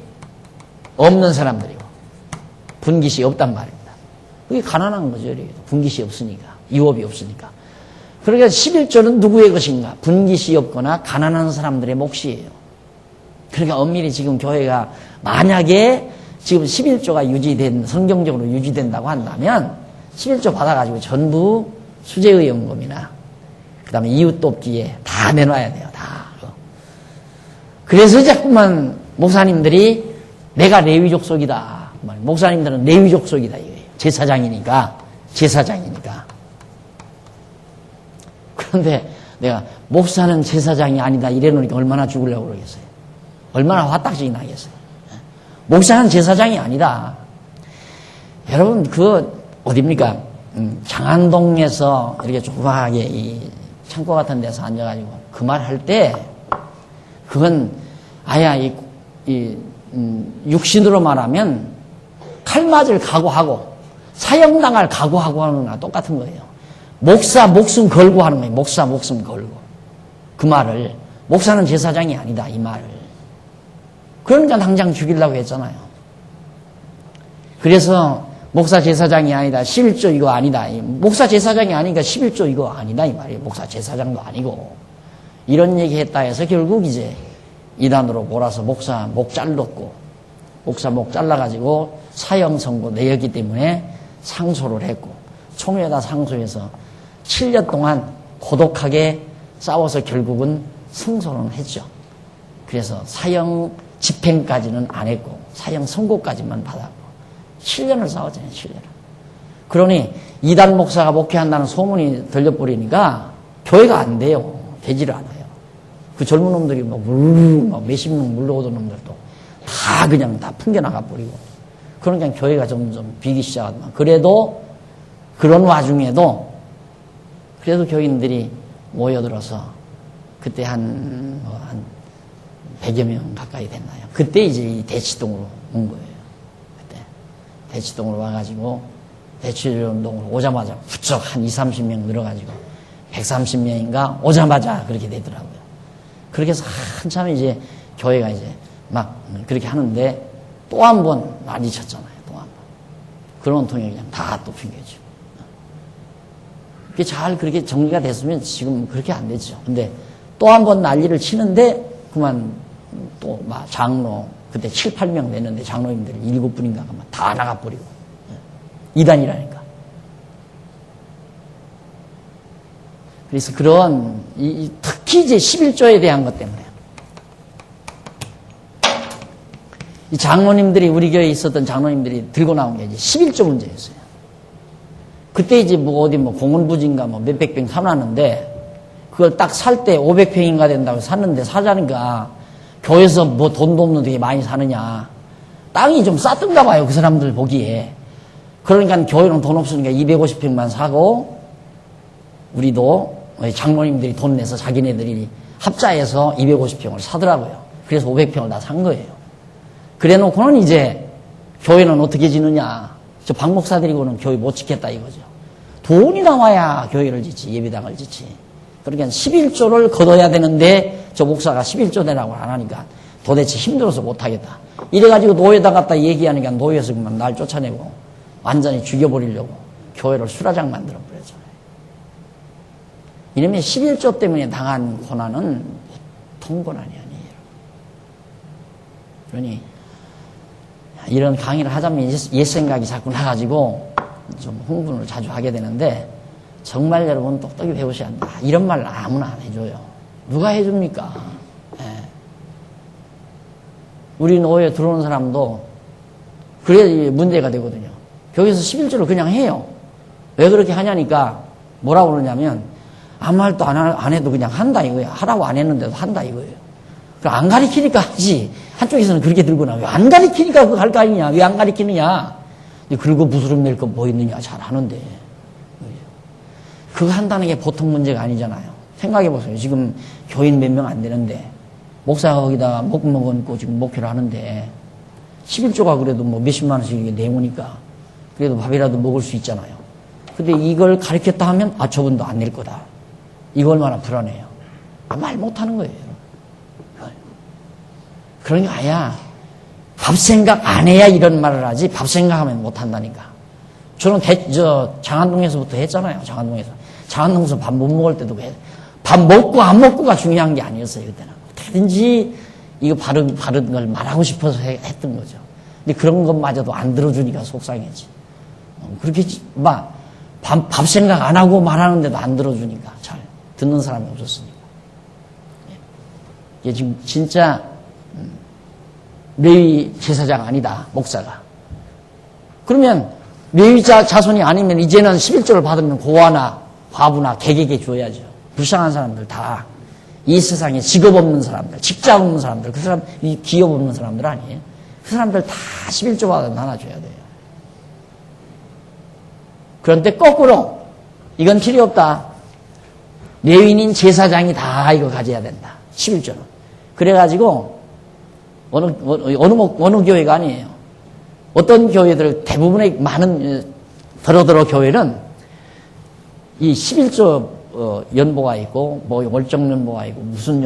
없는 사람들이고. 분깃이 없단 말입니다. 그게 가난한 거죠. 분깃이 없으니까. 유업이 없으니까. 그러니까 11조는 누구의 것인가? 분깃이 없거나 가난한 사람들의 몫이에요. 그러니까 엄밀히 지금 교회가 만약에 지금 11조가 성경적으로 유지된다고 한다면 11조 받아가지고 전부 수재의연금이나 그 다음에 이웃 돕기에 다 내놔야 돼요. 다. 그래서 자꾸만 목사님들이 내가 레위족 속이다. 목사님들은 레위족 속이다 이거예요. 제사장이니까. 그런데 내가 목사는 제사장이 아니다 이래놓으니까 얼마나 죽으려고 그러겠어요. 얼마나 화딱지가 나겠어요. 목사는 제사장이 아니다. 여러분 어딥니까? 장안동에서 이렇게 조그맣게 이 창고 같은 데서 앉아가지고 그 말 할 때 그건 아야 육신으로 말하면 칼 맞을 각오하고 사형당할 각오하고 하는 거나 똑같은 거예요. 목사 목숨 걸고 하는 거예요. 목사 목숨 걸고. 그 말을 목사는 제사장이 아니다 이 말을. 그러니까 당장 죽이려고 했잖아요. 그래서 목사 제사장이 아니다. 11조 이거 아니다. 목사 제사장이 아니니까 11조 이거 아니다 이 말이에요. 목사 제사장도 아니고. 이런 얘기 했다 해서 결국 이제 이단으로 몰아서 목사 목 잘랐고 목사 목 잘라가지고 사형 선고 내였기 때문에 상소를 했고 총회에다 상소해서 7년 동안 고독하게 싸워서 결국은 승소는 했죠. 그래서 사형 집행까지는 안 했고 사형 선고까지만 받았고 7년을 싸웠잖아요. 7년을. 그러니 이단 목사가 목회한다는 소문이 들려버리니까 교회가 안 돼요. 되지를 않아요. 그 젊은 놈들이 막 몇십 명 물러오던 놈들도 다 그냥 다 풍겨나가 버리고 그러니까 교회가 점점 비기 시작하더만. 그래도 그런 와중에도 그래도 교인들이 모여들어서 그때 한 100여 명 가까이 됐나요? 그때 이제 이 대치동으로 온 거예요. 그때 대치동으로 와가지고 대치동으로 오자마자 부쩍 한 20, 30명 늘어가지고 130명인가 오자마자 그렇게 되더라고요. 그렇게 해서 한참 이제 교회가 이제 막 그렇게 하는데 또 한 번 난리 쳤잖아요. 또 한 번. 그런 통에 그냥 다 또 핑계죠. 그게 잘 그렇게 정리가 됐으면 지금 그렇게 안 되죠. 근데 또 한 번 난리를 치는데 그만 또 막 장로 그때 7, 8명 됐는데 장로님들이 7분인가 다 나가버리고 이단이라니까. 그래서 그런 특히 이제 11조에 대한 것 때문에 이 장로님들이 우리 교회에 있었던 장로님들이 들고 나온 게 이제 11조 문제였어요. 그때 이제 뭐 어디 뭐 공원부지인가 뭐 몇백 평 사놨는데 그걸 딱 살 때 500평인가 된다고 샀는데 사자니까 교회에서 뭐 돈도 없는데 되게 많이 사느냐. 땅이 좀 쌌던가 봐요. 그 사람들 보기에. 그러니까 교회는 돈 없으니까 250평만 사고 우리도 장로님들이 돈 내서 자기네들이 합자해서 250평을 사더라고요. 그래서 500평을 다 산 거예요. 그래 놓고는 이제 교회는 어떻게 지느냐. 저 박 목사들이고는 교회 못 지켰다 이거죠. 돈이 나와야 교회를 짓지, 예배당을 짓지. 그러니까 11조를 걷어야 되는데 저 목사가 11조 내라고 안 하니까 도대체 힘들어서 못하겠다. 이래가지고 노예당 갖다 얘기하니까 노예에서 그만 날 쫓아내고 완전히 죽여버리려고 교회를 수라장 만들어버렸잖아요. 이놈의 11조 때문에 당한 고난은 보통 고난이 아니에요. 그러니 이런 강의를 하자면 옛 생각이 자꾸 나가지고 좀 흥분을 자주 하게 되는데 정말 여러분 똑똑히 배우셔야 한다. 이런 말 아무나 안 해줘요. 누가 해줍니까? 예. 우리 노예에 들어오는 사람도 그래야 문제가 되거든요. 거기서 11조를 그냥 해요. 왜 그렇게 하냐니까 뭐라고 그러냐면 아무 말도 안 해도 그냥 한다 이거예요. 하라고 안 했는데도 한다 이거예요. 안 가리키니까 하지. 한쪽에서는 그렇게 들고 왜 안 가리키니까 그거 할 거 아니냐. 왜 안 가리키느냐. 그리고 부스럼 낼 거 뭐 있느냐. 잘 하는데. 그거 한다는 게 보통 문제가 아니잖아요. 생각해보세요. 지금 교인 몇 명 안 되는데 목사가 거기다 먹고 지금 목회를 하는데 11조가 그래도 뭐 몇십만 원씩 내모니까 그래도 밥이라도 먹을 수 있잖아요. 근데 이걸 가르쳤다 하면 저분도 안 낼 거다. 이거 얼마나 불안해요. 말 못하는 거예요. 그러니까 아야 밥 생각 안 해야 이런 말을 하지 밥 생각하면 못한다니까. 저는 장안동에서부터 했잖아요. 장안동에서 밥 못 먹을 때도 밥 먹고 안 먹고가 중요한 게 아니었어요. 그때는 어떻게든지 이거 바른 걸 말하고 싶어서 했던 거죠. 근데 그런 것마저도 안 들어주니까 속상했지. 그렇게 밥 생각 안 하고 말하는데도 안 들어주니까 잘 듣는 사람이 없었으니까. 이게 지금 진짜 레위 제사장 아니다, 목사가. 그러면 레위 자손이 아니면 이제는 11조를 받으면 고아나 과부나 개개개 줘야죠. 불쌍한 사람들 다. 이 세상에 직업 없는 사람들, 직장 없는 사람들, 그 사람, 이 기업 없는 사람들 아니에요? 그 사람들 다 11조 받으면 나눠줘야 돼요. 그런데 거꾸로, 이건 필요 없다. 레위인 제사장이 다 이거 가져야 된다. 11조는. 그래가지고, 어느 교회가 아니에요. 어떤 교회들, 대부분의 많은, 더러더러 교회는 이 11조 연보가 있고, 뭐 월정 연보가 있고, 무슨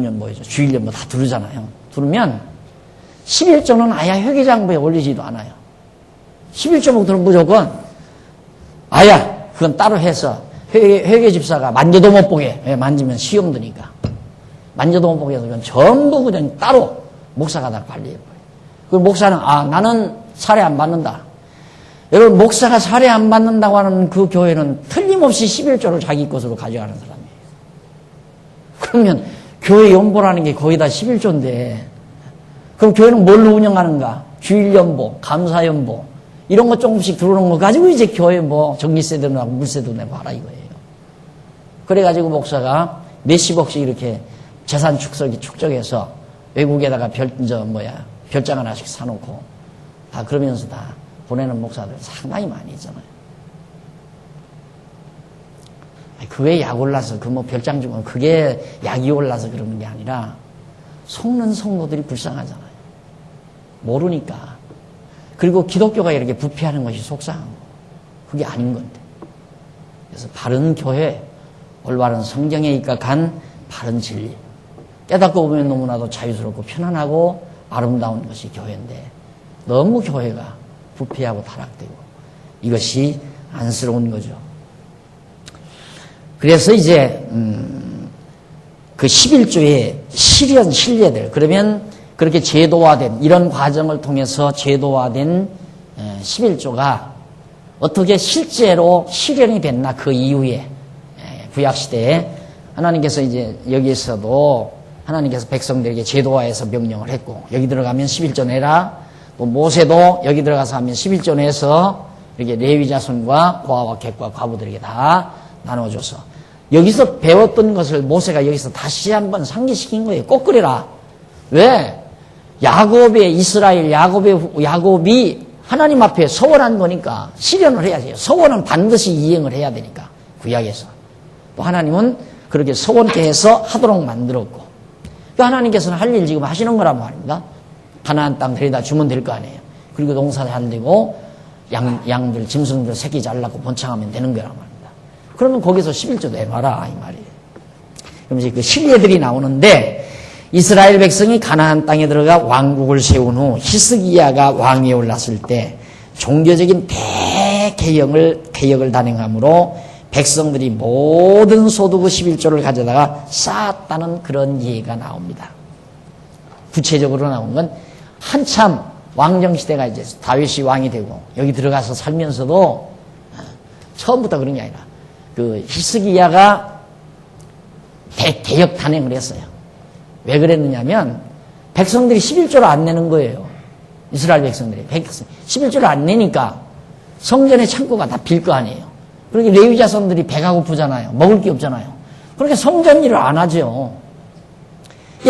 연보이죠. 주일 연보 다 두르잖아요. 두르면 11조는 아예 회계장부에 올리지도 않아요. 11조부터는 무조건 아야, 그건 따로 해서 회계 집사가 만져도 못 보게, 만지면 시험 드니까. 만져도 못 보게 해서 그건 전부 그냥 따로 목사가 다 관리해버려요. 그 목사는, 나는 사례 안 받는다. 여러분, 목사가 사례 안 받는다고 하는 그 교회는 틀림없이 11조를 자기 것으로 가져가는 사람이에요. 그러면 교회 연보라는 게 거의 다 11조인데, 그럼 교회는 뭘로 운영하는가? 주일 연보, 감사 연보, 이런 거 조금씩 들어오는 거 가지고 이제 교회 뭐 전기세도 내고 물세도 내고 하라 이거예요. 그래가지고 목사가 몇십억씩 이렇게 재산 축적해서 외국에다가 별장 하나씩 사놓고 다 그러면서 다 보내는 목사들 상당히 많이 있잖아요. 그게 약 올라서 그 뭐 별장 주면 그게 약이 올라서 그러는 게 아니라 속는 성도들이 불쌍하잖아요. 모르니까. 그리고 기독교가 이렇게 부패하는 것이 속상한 거. 그게 아닌 건데. 그래서 바른 교회, 올바른 성경에 입각한 바른 진리. 깨닫고 보면 너무나도 자유스럽고 편안하고 아름다운 것이 교회인데 너무 교회가 부패하고 타락되고 이것이 안쓰러운 거죠. 그래서 이제 그 11조의 실현 신뢰들, 그러면 그렇게 제도화된 이런 과정을 통해서 제도화된 11조가 어떻게 실제로 실현이 됐나, 그 이후에 구약시대에 하나님께서 이제 여기에서도 하나님께서 백성들에게 제도화해서 명령을 했고, 여기 들어가면 11조 내라, 또 모세도 여기 들어가서 하면 11조 내서 이렇게 레위 자손과 고아와 객과 과부들에게 다 나눠줘서 여기서 배웠던 것을 모세가 여기서 다시 한번 상기시킨 거예요. 꼭 그래라. 왜? 야곱의 이스라엘, 야곱이 하나님 앞에 서원한 거니까 실현을 해야지. 서원은 반드시 이행을 해야 되니까, 구약에서. 또 하나님은 그렇게 서원케 해서 하도록 만들었고, 또 하나님께서는 할 일 지금 하시는 거란 말입니다. 가나안 땅 데려다 주면 될 거 아니에요. 그리고 농사 잘 되고 양들, 짐승들 새끼 잘 낳고 번창하면 되는 거란 말입니다. 그러면 거기서 11조 내놔라, 이 말이에요. 그럼 이제 그 신뢰들이 나오는데, 이스라엘 백성이 가나안 땅에 들어가 왕국을 세운 후 히스기야가 왕위에 올랐을 때 종교적인 대개혁을 단행함으로 백성들이 모든 소득의 11조를 가져다가 쌓았다는 그런 예가 나옵니다. 구체적으로 나온 건 한참 왕정시대가 이제 다윗이 왕이 되고 여기 들어가서 살면서도 처음부터 그런 게 아니라 그 히스기야가 대개혁 단행을 했어요. 왜 그랬느냐면 백성들이 11조를 안 내는 거예요. 이스라엘 백성들이 11조를 안 내니까 성전의 창고가 다 빌 거 아니에요. 그러니까 레위 자손들이 배가 고프잖아요. 먹을 게 없잖아요. 그러니까 성전 일을 안 하죠.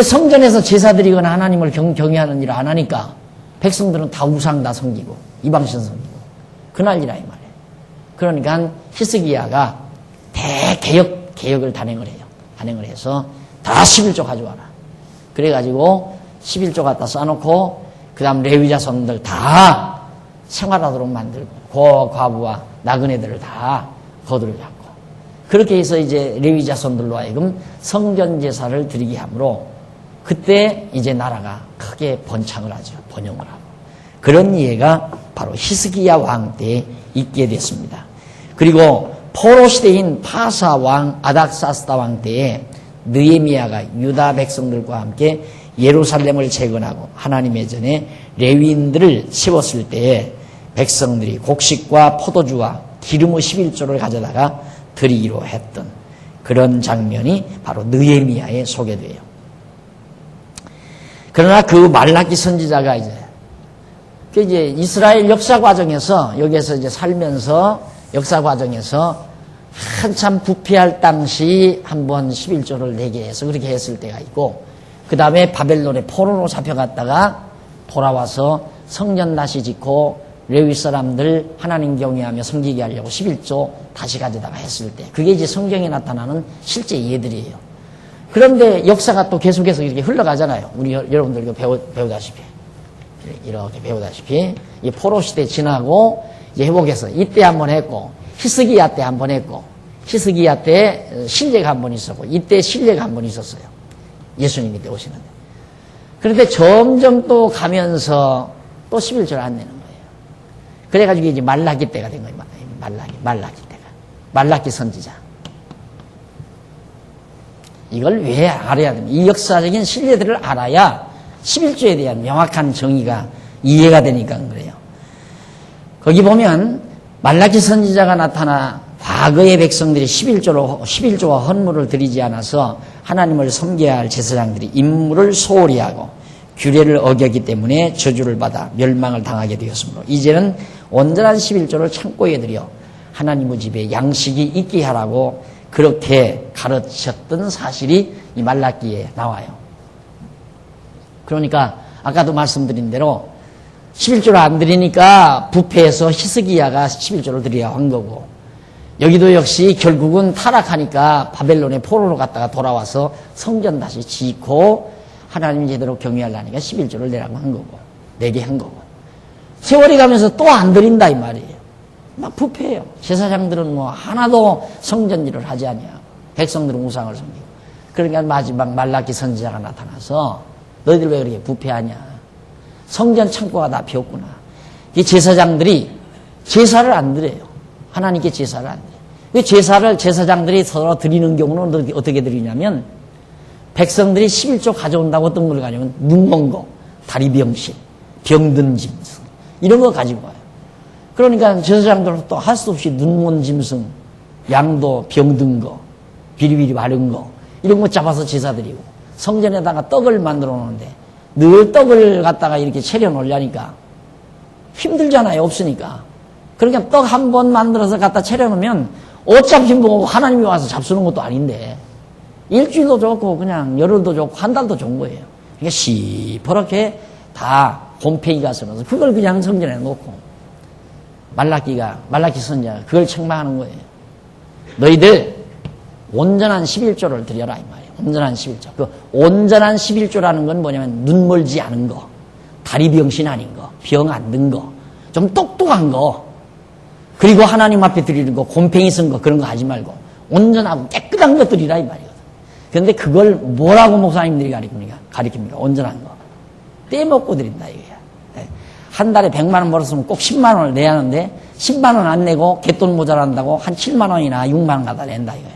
성전에서 제사 드리거나 하나님을 경외하는 일을 안 하니까 백성들은 다 우상 다 섬기고 이방신 섬기고 그 난리라 이 말이에요. 그러니까 히스기야가 대개혁을 단행을 해요. 단행을 해서 다 11조 가져와라. 그래가지고 11조 갖다 쌓아놓고 그 다음 레위 자손들 다 생활하도록 만들고 과부와 나그네들을 다 거두를 잡고 그렇게 해서 이제 레위 자손들로 하여금 성전 제사를 드리게 하므로 그때 이제 나라가 크게 번창을 하죠. 번영을 하고. 그런 예가 바로 히스기야 왕 때에 있게 됐습니다. 그리고 포로 시대인 파사 왕 아닥사스다 왕 때에 느헤미야가 유다 백성들과 함께 예루살렘을 재건하고 하나님의 전에 레위인들을 세웠을 때에 백성들이 곡식과 포도주와 기름의 11조를 가져다가 드리기로 했던 그런 장면이 바로 느헤미야에 소개돼요. 그러나 그 말라기 선지자가 이제 이스라엘 역사 과정에서 여기에서 이제 살면서 역사 과정에서 한참 부패할 당시 한번 11조를 내게 해서 그렇게 했을 때가 있고 그 다음에 바벨론에 포로로 잡혀갔다가 돌아와서 성전 다시 짓고 레위 사람들 하나님 경외하며 섬기게 하려고 11조 다시 가져다가 했을 때 그게 이제 성경에 나타나는 실제 예들이에요. 그런데 역사가 또 계속해서 이렇게 흘러가잖아요. 우리 여러분들도 배우다시피 이렇게 배우다시피 이 포로 시대 지나고 이제 회복해서 이때 한번 했고 히스기야 때 한번 했고 히스기야 때 신뢰가 한번 있었고 이때 신뢰가 한번 있었어요. 예수님이 때 오시는데. 그런데 점점 또 가면서 또 11조를 안 내는 거예요. 그래가지고 이제 말라기 때가 된 거예요. 말라기 때가. 말라기 선지자. 이걸 왜 알아야 됩니까? 이 역사적인 신뢰들을 알아야 11조에 대한 명확한 정의가 이해가 되니까 그래요. 거기 보면 말라기 선지자가 나타나 과거의 백성들이 11조와 헌물을 드리지 않아서 하나님을 섬겨야 할 제사장들이 임무를 소홀히 하고 규례를 어겼기 때문에 저주를 받아 멸망을 당하게 되었으므로 이제는 온전한 11조를 창고에 들여 하나님의 집에 양식이 있게 하라고 그렇게 가르쳤던 사실이 이 말라기에 나와요. 그러니까 아까도 말씀드린 대로 11조를 안 드리니까 부패해서 히스기야가 11조를 드려야 한 거고 여기도 역시 결국은 타락하니까 바벨론의 포로로 갔다가 돌아와서 성전 다시 짓고 하나님 제대로 경외하려니까 11조를 내라고 한 거고, 내게 한 거고. 세월이 가면서 또 안 드린다 이 말이에요. 막 부패해요. 제사장들은 뭐 하나도 성전 일을 하지 아니하고 백성들은 우상을 섬기고. 그러니까 마지막 말라기 선지자가 나타나서 너희들 왜 그렇게 부패하냐. 성전 창고가 다 비었구나. 이 제사장들이 제사를 안 드려요. 하나님께 제사를 안 드려요. 그 제사를 제사장들이 서로 드리는 경우는 어떻게 드리냐면 백성들이 11조 가져온다고 어떤 걸 가져오면 눈 먼 거, 다리 병신, 병든 짐승 이런 거 가지고 와요. 그러니까 제사장들은 또 할 수 없이 눈 먼 짐승, 양도 병든 거, 비리비리 마른 거 이런 거 잡아서 제사 드리고 성전에다가 떡을 만들어 놓는데 늘 떡을 갖다가 이렇게 차려 놓으려니까 힘들잖아요. 없으니까. 그러니까 떡 한 번 만들어서 갖다 차려 놓으면 어차피 뭐 하나님이 와서 잡수는 것도 아닌데 일주일도 좋고 그냥 열흘도 좋고 한 달도 좋은 거예요. 그러니까 시퍼렇게 다 곰팡이가 서면서 그걸 그냥 성전에 놓고 말라기 선지자가 그걸 책망하는 거예요. 너희들 온전한 11조를 드려라 이 말이에요. 온전한 11조. 그 온전한 11조라는 건 뭐냐면 눈 멀지 않은 거, 다리 병신 아닌 거, 병 안 든 거, 좀 똑똑한 거, 그리고 하나님 앞에 드리는 거, 곰팡이 쓴 거 그런 거 하지 말고 온전하고 깨끗한 것 드리라 이 말이거든. 그런데 그걸 뭐라고 목사님들이 가르칩니까? 온전한 거. 떼먹고 드린다 이거야. 한 달에 100만 원 벌었으면 꼭 10만 원을 내야 하는데 10만 원 안 내고 갯돈 모자란다고 한 7만 원이나 6만 원 갖다 낸다 이거야.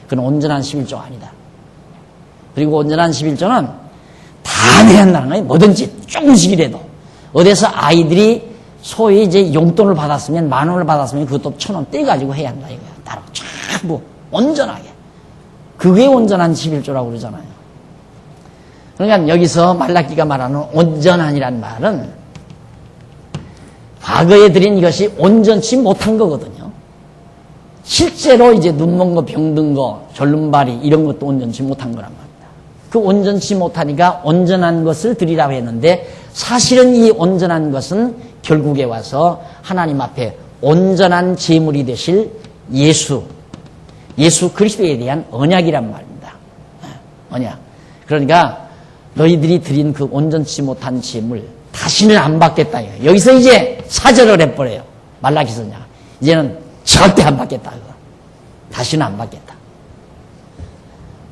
그건 온전한 11조 아니다. 그리고 온전한 11조는 다 내야 한다는 거예요. 뭐든지 조금씩이라도. 어디서 아이들이 소위 이제 용돈을 받았으면 10,000원을 받았으면 그것도 1,000원 떼가지고 해야 한다 이거야. 따로 전부 온전하게. 그게 온전한 11조라고 그러잖아요. 그러니까 여기서 말라기가 말하는 온전한이란 말은 과거에 드린 이것이 온전치 못한 거거든요. 실제로 이제 눈먼 거, 병든 거, 절름발이 이런 것도 온전치 못한 거란 말입니다. 그 온전치 못하니까 온전한 것을 드리라고 했는데 사실은 이 온전한 것은 결국에 와서 하나님 앞에 온전한 제물이 되실 예수 그리스도에 대한 언약이란 말입니다. 언약. 그러니까 너희들이 드린 그 온전치 못한 제물 다시는 안 받겠다. 여기서 이제 사절을 해버려요. 말라기 선지자. 이제는 절대 안 받겠다. 그거. 다시는 안 받겠다.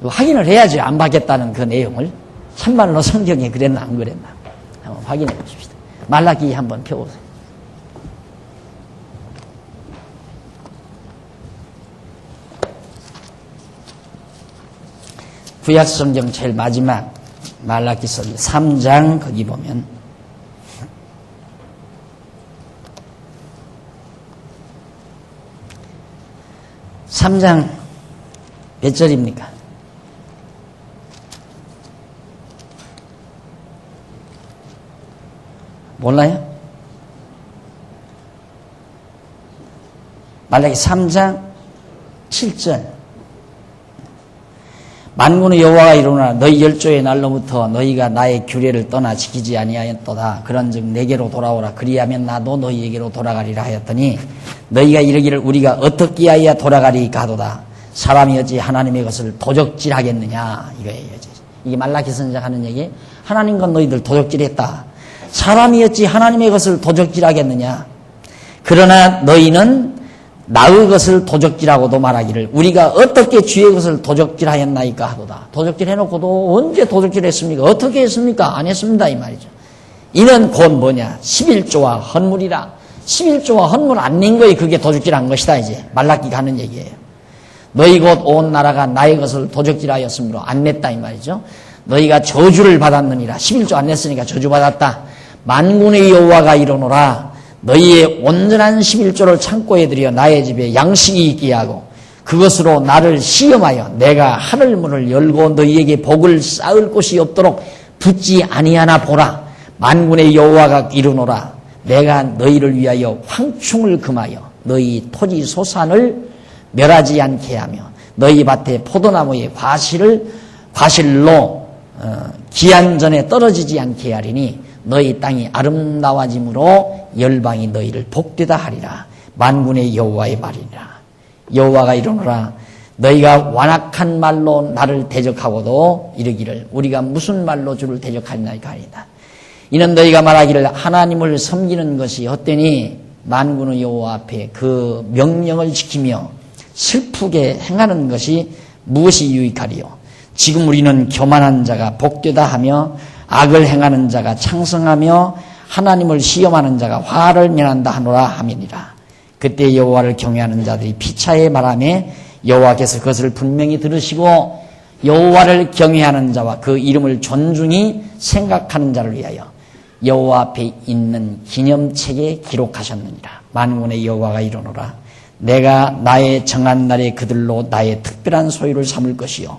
확인을 해야죠. 안 받겠다는 그 내용을. 참말로 성경에 그랬나 안 그랬나. 한번 확인해 보십시다. 말라기 한번 펴보세요. 구약성경 제일 마지막 말라기서 3장 거기 보면 3장 몇 절입니까? 몰라요? 말라기 3장 7절 만군의 여호와가 이르노라 너희 열조의 날로부터 너희가 나의 규례를 떠나 지키지 아니하였도다. 그런즉 내게로 돌아오라. 그리하면 나도 너희에게로 돌아가리라 하였더니 너희가 이르기를 우리가 어떻게 하여야 돌아가리까 하도다. 사람이 어찌 하나님의 것을 도적질하겠느냐 이거예요. 이게 말라기 선지자가 하는 얘기. 하나님과 너희들 도적질했다. 사람이 어찌 하나님의 것을 도적질하겠느냐. 그러나 너희는 나의 것을 도적질하고도 말하기를 우리가 어떻게 주의 것을 도적질하였나이까 하도다. 도적질해놓고도 언제 도적질했습니까? 어떻게 했습니까? 안 했습니다 이 말이죠. 이는 곧 뭐냐? 11조와 헌물이라. 11조와 헌물 안 낸 거에 그게 도적질한 것이다 이제 말라기가 하는 얘기예요. 너희 곧 온 나라가 나의 것을 도적질하였으므로 안 냈다 이 말이죠. 너희가 저주를 받았느니라. 11조 안 냈으니까 저주받았다. 만군의 여호와가 이르노라 너희의 온전한 11조를 창고에 들여 나의 집에 양식이 있게 하고 그것으로 나를 시험하여 내가 하늘 문을 열고 너희에게 복을 쌓을 곳이 없도록 붙지 아니하나 보라. 만군의 여호와가 이르노라 내가 너희를 위하여 황충을 금하여 너희 토지 소산을 멸하지 않게 하며 너희 밭에 포도나무의 과실로 기한전에 떨어지지 않게 하리니 너희 땅이 아름다워짐으로 열방이 너희를 복되다 하리라. 만군의 여호와의 말이니라. 여호와가 이르노라 너희가 완악한 말로 나를 대적하고도 이르기를 우리가 무슨 말로 주를 대적하리나이까 하리이다. 이는 너희가 말하기를 하나님을 섬기는 것이 헛되니 만군의 여호와 앞에 그 명령을 지키며 슬프게 행하는 것이 무엇이 유익하리요. 지금 우리는 교만한 자가 복되다 하며 악을 행하는 자가 창성하며 하나님을 시험하는 자가 화를 면한다 하노라 하미니라. 그때 여호와를 경외하는 자들이 피차에 말하며 여호와께서 그것을 분명히 들으시고 여호와를 경외하는 자와 그 이름을 존중히 생각하는 자를 위하여 여호와 앞에 있는 기념책에 기록하셨느니라. 만군의 여호와가 이르노라 내가 나의 정한 날에 그들로 나의 특별한 소유를 삼을 것이요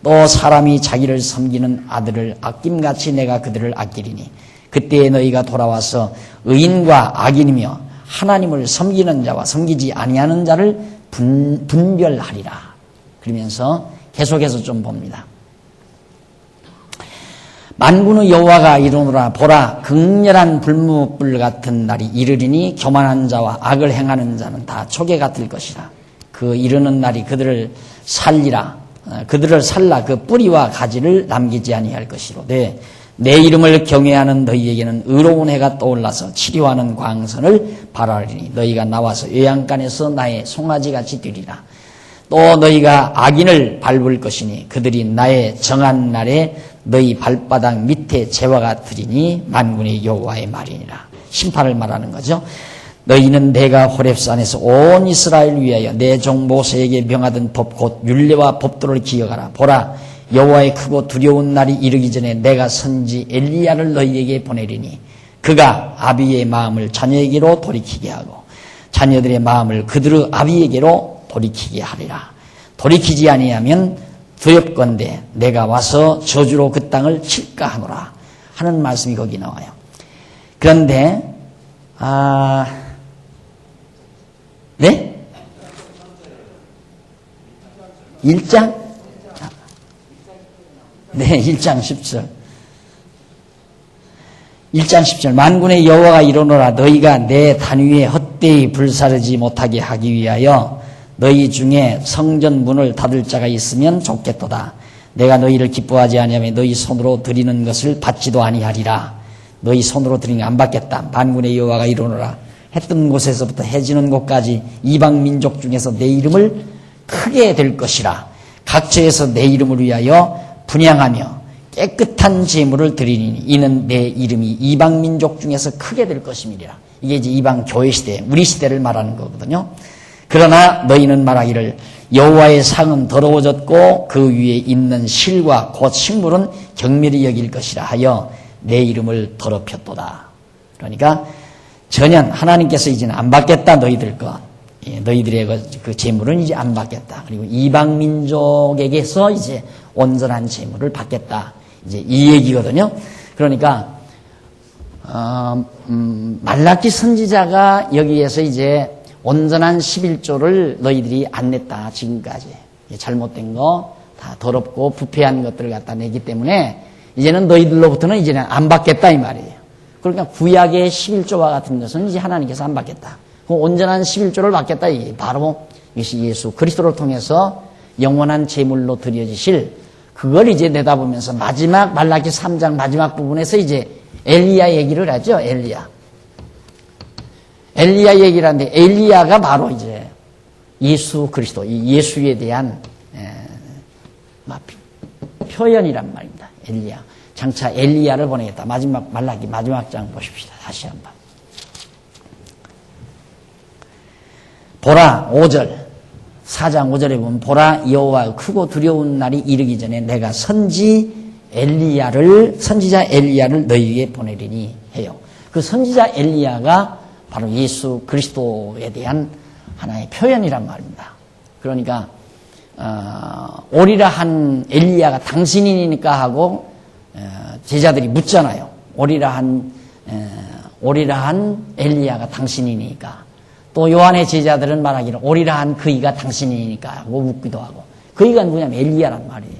또 사람이 자기를 섬기는 아들을 아낌같이 내가 그들을 아끼리니 그때에 너희가 돌아와서 의인과 악인이며 하나님을 섬기는 자와 섬기지 아니하는 자를 분별하리라. 그러면서 계속해서 좀 봅니다. 만군의 여호와가 이르노라 보라 극렬한 불무불 같은 날이 이르리니 교만한 자와 악을 행하는 자는 다 초계 같을 것이라. 그 이르는 날이 그들을 살라 그 뿌리와 가지를 남기지 아니할 것이로되 내 이름을 경외하는 너희에게는 의로운 해가 떠올라서 치료하는 광선을 발하리니 너희가 나와서 외양간에서 나의 송아지같이 되리라. 또 너희가 악인을 밟을 것이니 그들이 나의 정한 날에 너희 발바닥 밑에 재와 같으리니 만군의 여호와의 말이니라. 심판을 말하는 거죠. 너희는 내가 호렙산에서 온 이스라엘 위하여 내 종 모세에게 명하던 법 곧 율례와 법도를 기억하라. 보라 여호와의 크고 두려운 날이 이르기 전에 내가 선지 엘리야를 너희에게 보내리니 그가 아비의 마음을 자녀에게로 돌이키게 하고 자녀들의 마음을 그들의 아비에게로 돌이키게 하리라. 돌이키지 아니하면 두렵건대 내가 와서 저주로 그 땅을 칠까 하노라 하는 말씀이 거기 나와요. 그런데 네? 1장? 네, 1장 10절. 1장 10절. 만군의 여호와가 이르노라 너희가 내 단위에 헛되이 불사르지 못하게 하기 위하여 너희 중에 성전 문을 닫을 자가 있으면 좋겠도다. 내가 너희를 기뻐하지 아니하며 너희 손으로 드리는 것을 받지도 아니하리라. 너희 손으로 드리는 거 안 받겠다. 만군의 여호와가 이르노라 해 뜨는 곳에서부터 해 지는 곳까지 이방 민족 중에서 내 이름을 크게 될 것이라. 각처에서 내 이름을 위하여 분향하며 깨끗한 제물을 드리니 이는 내 이름이 이방 민족 중에서 크게 될 것임이라. 이게 이제 이방 교회 시대, 우리 시대를 말하는 거거든요. 그러나 너희는 말하기를 여호와의 상은 더러워졌고 그 위에 있는 실과 곧 식물은 경멸히 여길 것이라 하여 내 이름을 더럽혔도다. 그러니까 전혀 하나님께서 이제는 안 받겠다 너희들 것. 너희들의 그 재물은 이제 안 받겠다. 그리고 이방 민족에게서 이제 온전한 재물을 받겠다. 이제 이 얘기거든요. 그러니까 말라기 선지자가 여기에서 이제 온전한 11조를 너희들이 안 냈다. 지금까지 잘못된 거 다 더럽고 부패한 것들을 갖다 내기 때문에 이제는 너희들로부터는 이제는 안 받겠다 이 말이에요. 그러니까 구약의 11조와 같은 것은 이제 하나님께서 안 받겠다. 그 온전한 11조를 받겠다. 바로 이것이 예수 그리스도를 통해서 영원한 제물로 드려지실 그걸 이제 내다보면서 마지막 말라기 3장 마지막 부분에서 이제 엘리야 얘기를 하죠. 엘리야 얘기를 하는데 엘리야가 바로 이제 예수 그리스도 이 예수에 대한 표현이란 말입니다. 엘리야 장차 엘리야를 보내겠다. 마지막 말라기 마지막 장 보십시다. 다시 한번. 보라 5절 4장 5절에 보면 보라 여호와 크고 두려운 날이 이르기 전에 내가 선지자 엘리야를 너희에게 보내리니 해요. 그 선지자 엘리야가 바로 예수 그리스도에 대한 하나의 표현이란 말입니다. 그러니까 오리라 한 엘리야가 당신이니까 하고 제자들이 묻잖아요. 오리라 한 엘리야가 당신이니까. 또 요한의 제자들은 말하기를 오리라 한 그이가 당신이니까 하고 묻기도 하고. 그이가 누구냐면 엘리야란 말이에요.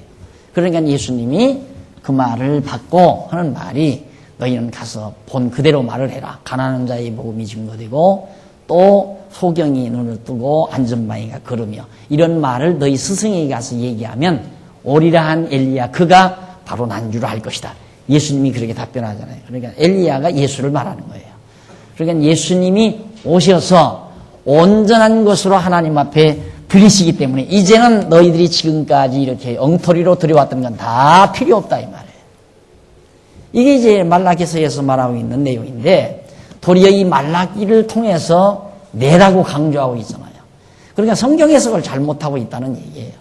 그러니까 예수님이 그 말을 받고 하는 말이 너희는 가서 본 그대로 말을 해라. 가난한 자의 복음이 증거되고 또 소경이 눈을 뜨고 안전마이가 걸으며 이런 말을 너희 스승에게 가서 얘기하면 오리라 한 엘리야 그가 바로 난 줄 알 것이다. 예수님이 그렇게 답변하잖아요. 그러니까 엘리야가 예수를 말하는 거예요. 그러니까 예수님이 오셔서 온전한 것으로 하나님 앞에 드리시기 때문에 이제는 너희들이 지금까지 이렇게 엉터리로 들여왔던 건 다 필요 없다 이 말이에요. 이게 이제 말라기서에서 말하고 있는 내용인데 도리어 이 말라기를 통해서 내라고 강조하고 있잖아요. 그러니까 성경 해석을 잘못하고 있다는 얘기예요.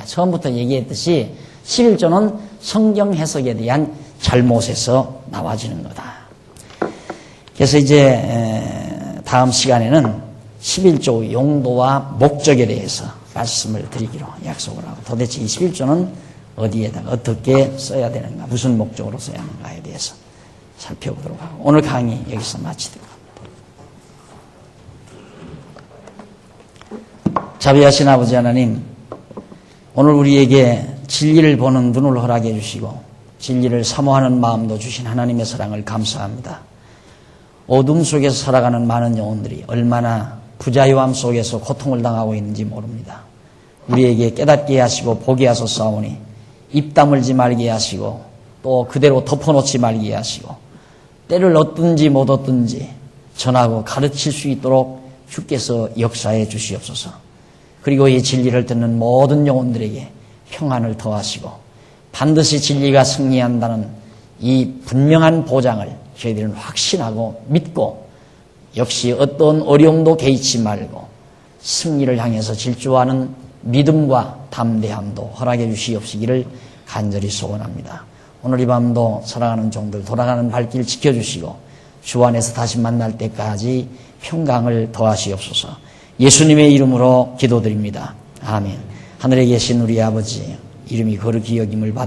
처음부터 얘기했듯이 11조는 성경 해석에 대한 잘못에서 나와지는 거다. 그래서 이제 다음 시간에는 11조 용도와 목적에 대해서 말씀을 드리기로 약속을 하고 도대체 이 11조는 어디에다가 어떻게 써야 되는가 무슨 목적으로 써야 하는가에 대해서 살펴보도록 하고 오늘 강의 여기서 마치도록 합니다. 자비하신 아버지 하나님 오늘 우리에게 진리를 보는 눈을 허락해 주시고 진리를 사모하는 마음도 주신 하나님의 사랑을 감사합니다. 어둠 속에서 살아가는 많은 영혼들이 얼마나 부자유함 속에서 고통을 당하고 있는지 모릅니다. 우리에게 깨닫게 하시고 보게 하소서오니 입 다물지 말게 하시고 또 그대로 덮어놓지 말게 하시고 때를 얻든지 못 얻든지 전하고 가르칠 수 있도록 주께서 역사해 주시옵소서. 그리고 이 진리를 듣는 모든 영혼들에게 평안을 더하시고 반드시 진리가 승리한다는 이 분명한 보장을 저희들은 확신하고 믿고 역시 어떤 어려움도 개의치 말고 승리를 향해서 질주하는 믿음과 담대함도 허락해 주시옵시기를 간절히 소원합니다. 오늘 이 밤도 사랑하는 종들 돌아가는 발길 지켜주시고 주 안에서 다시 만날 때까지 평강을 더하시옵소서. 예수님의 이름으로 기도드립니다. 아멘. 하늘에 계신 우리 아버지 이름이 거룩히 여김을 받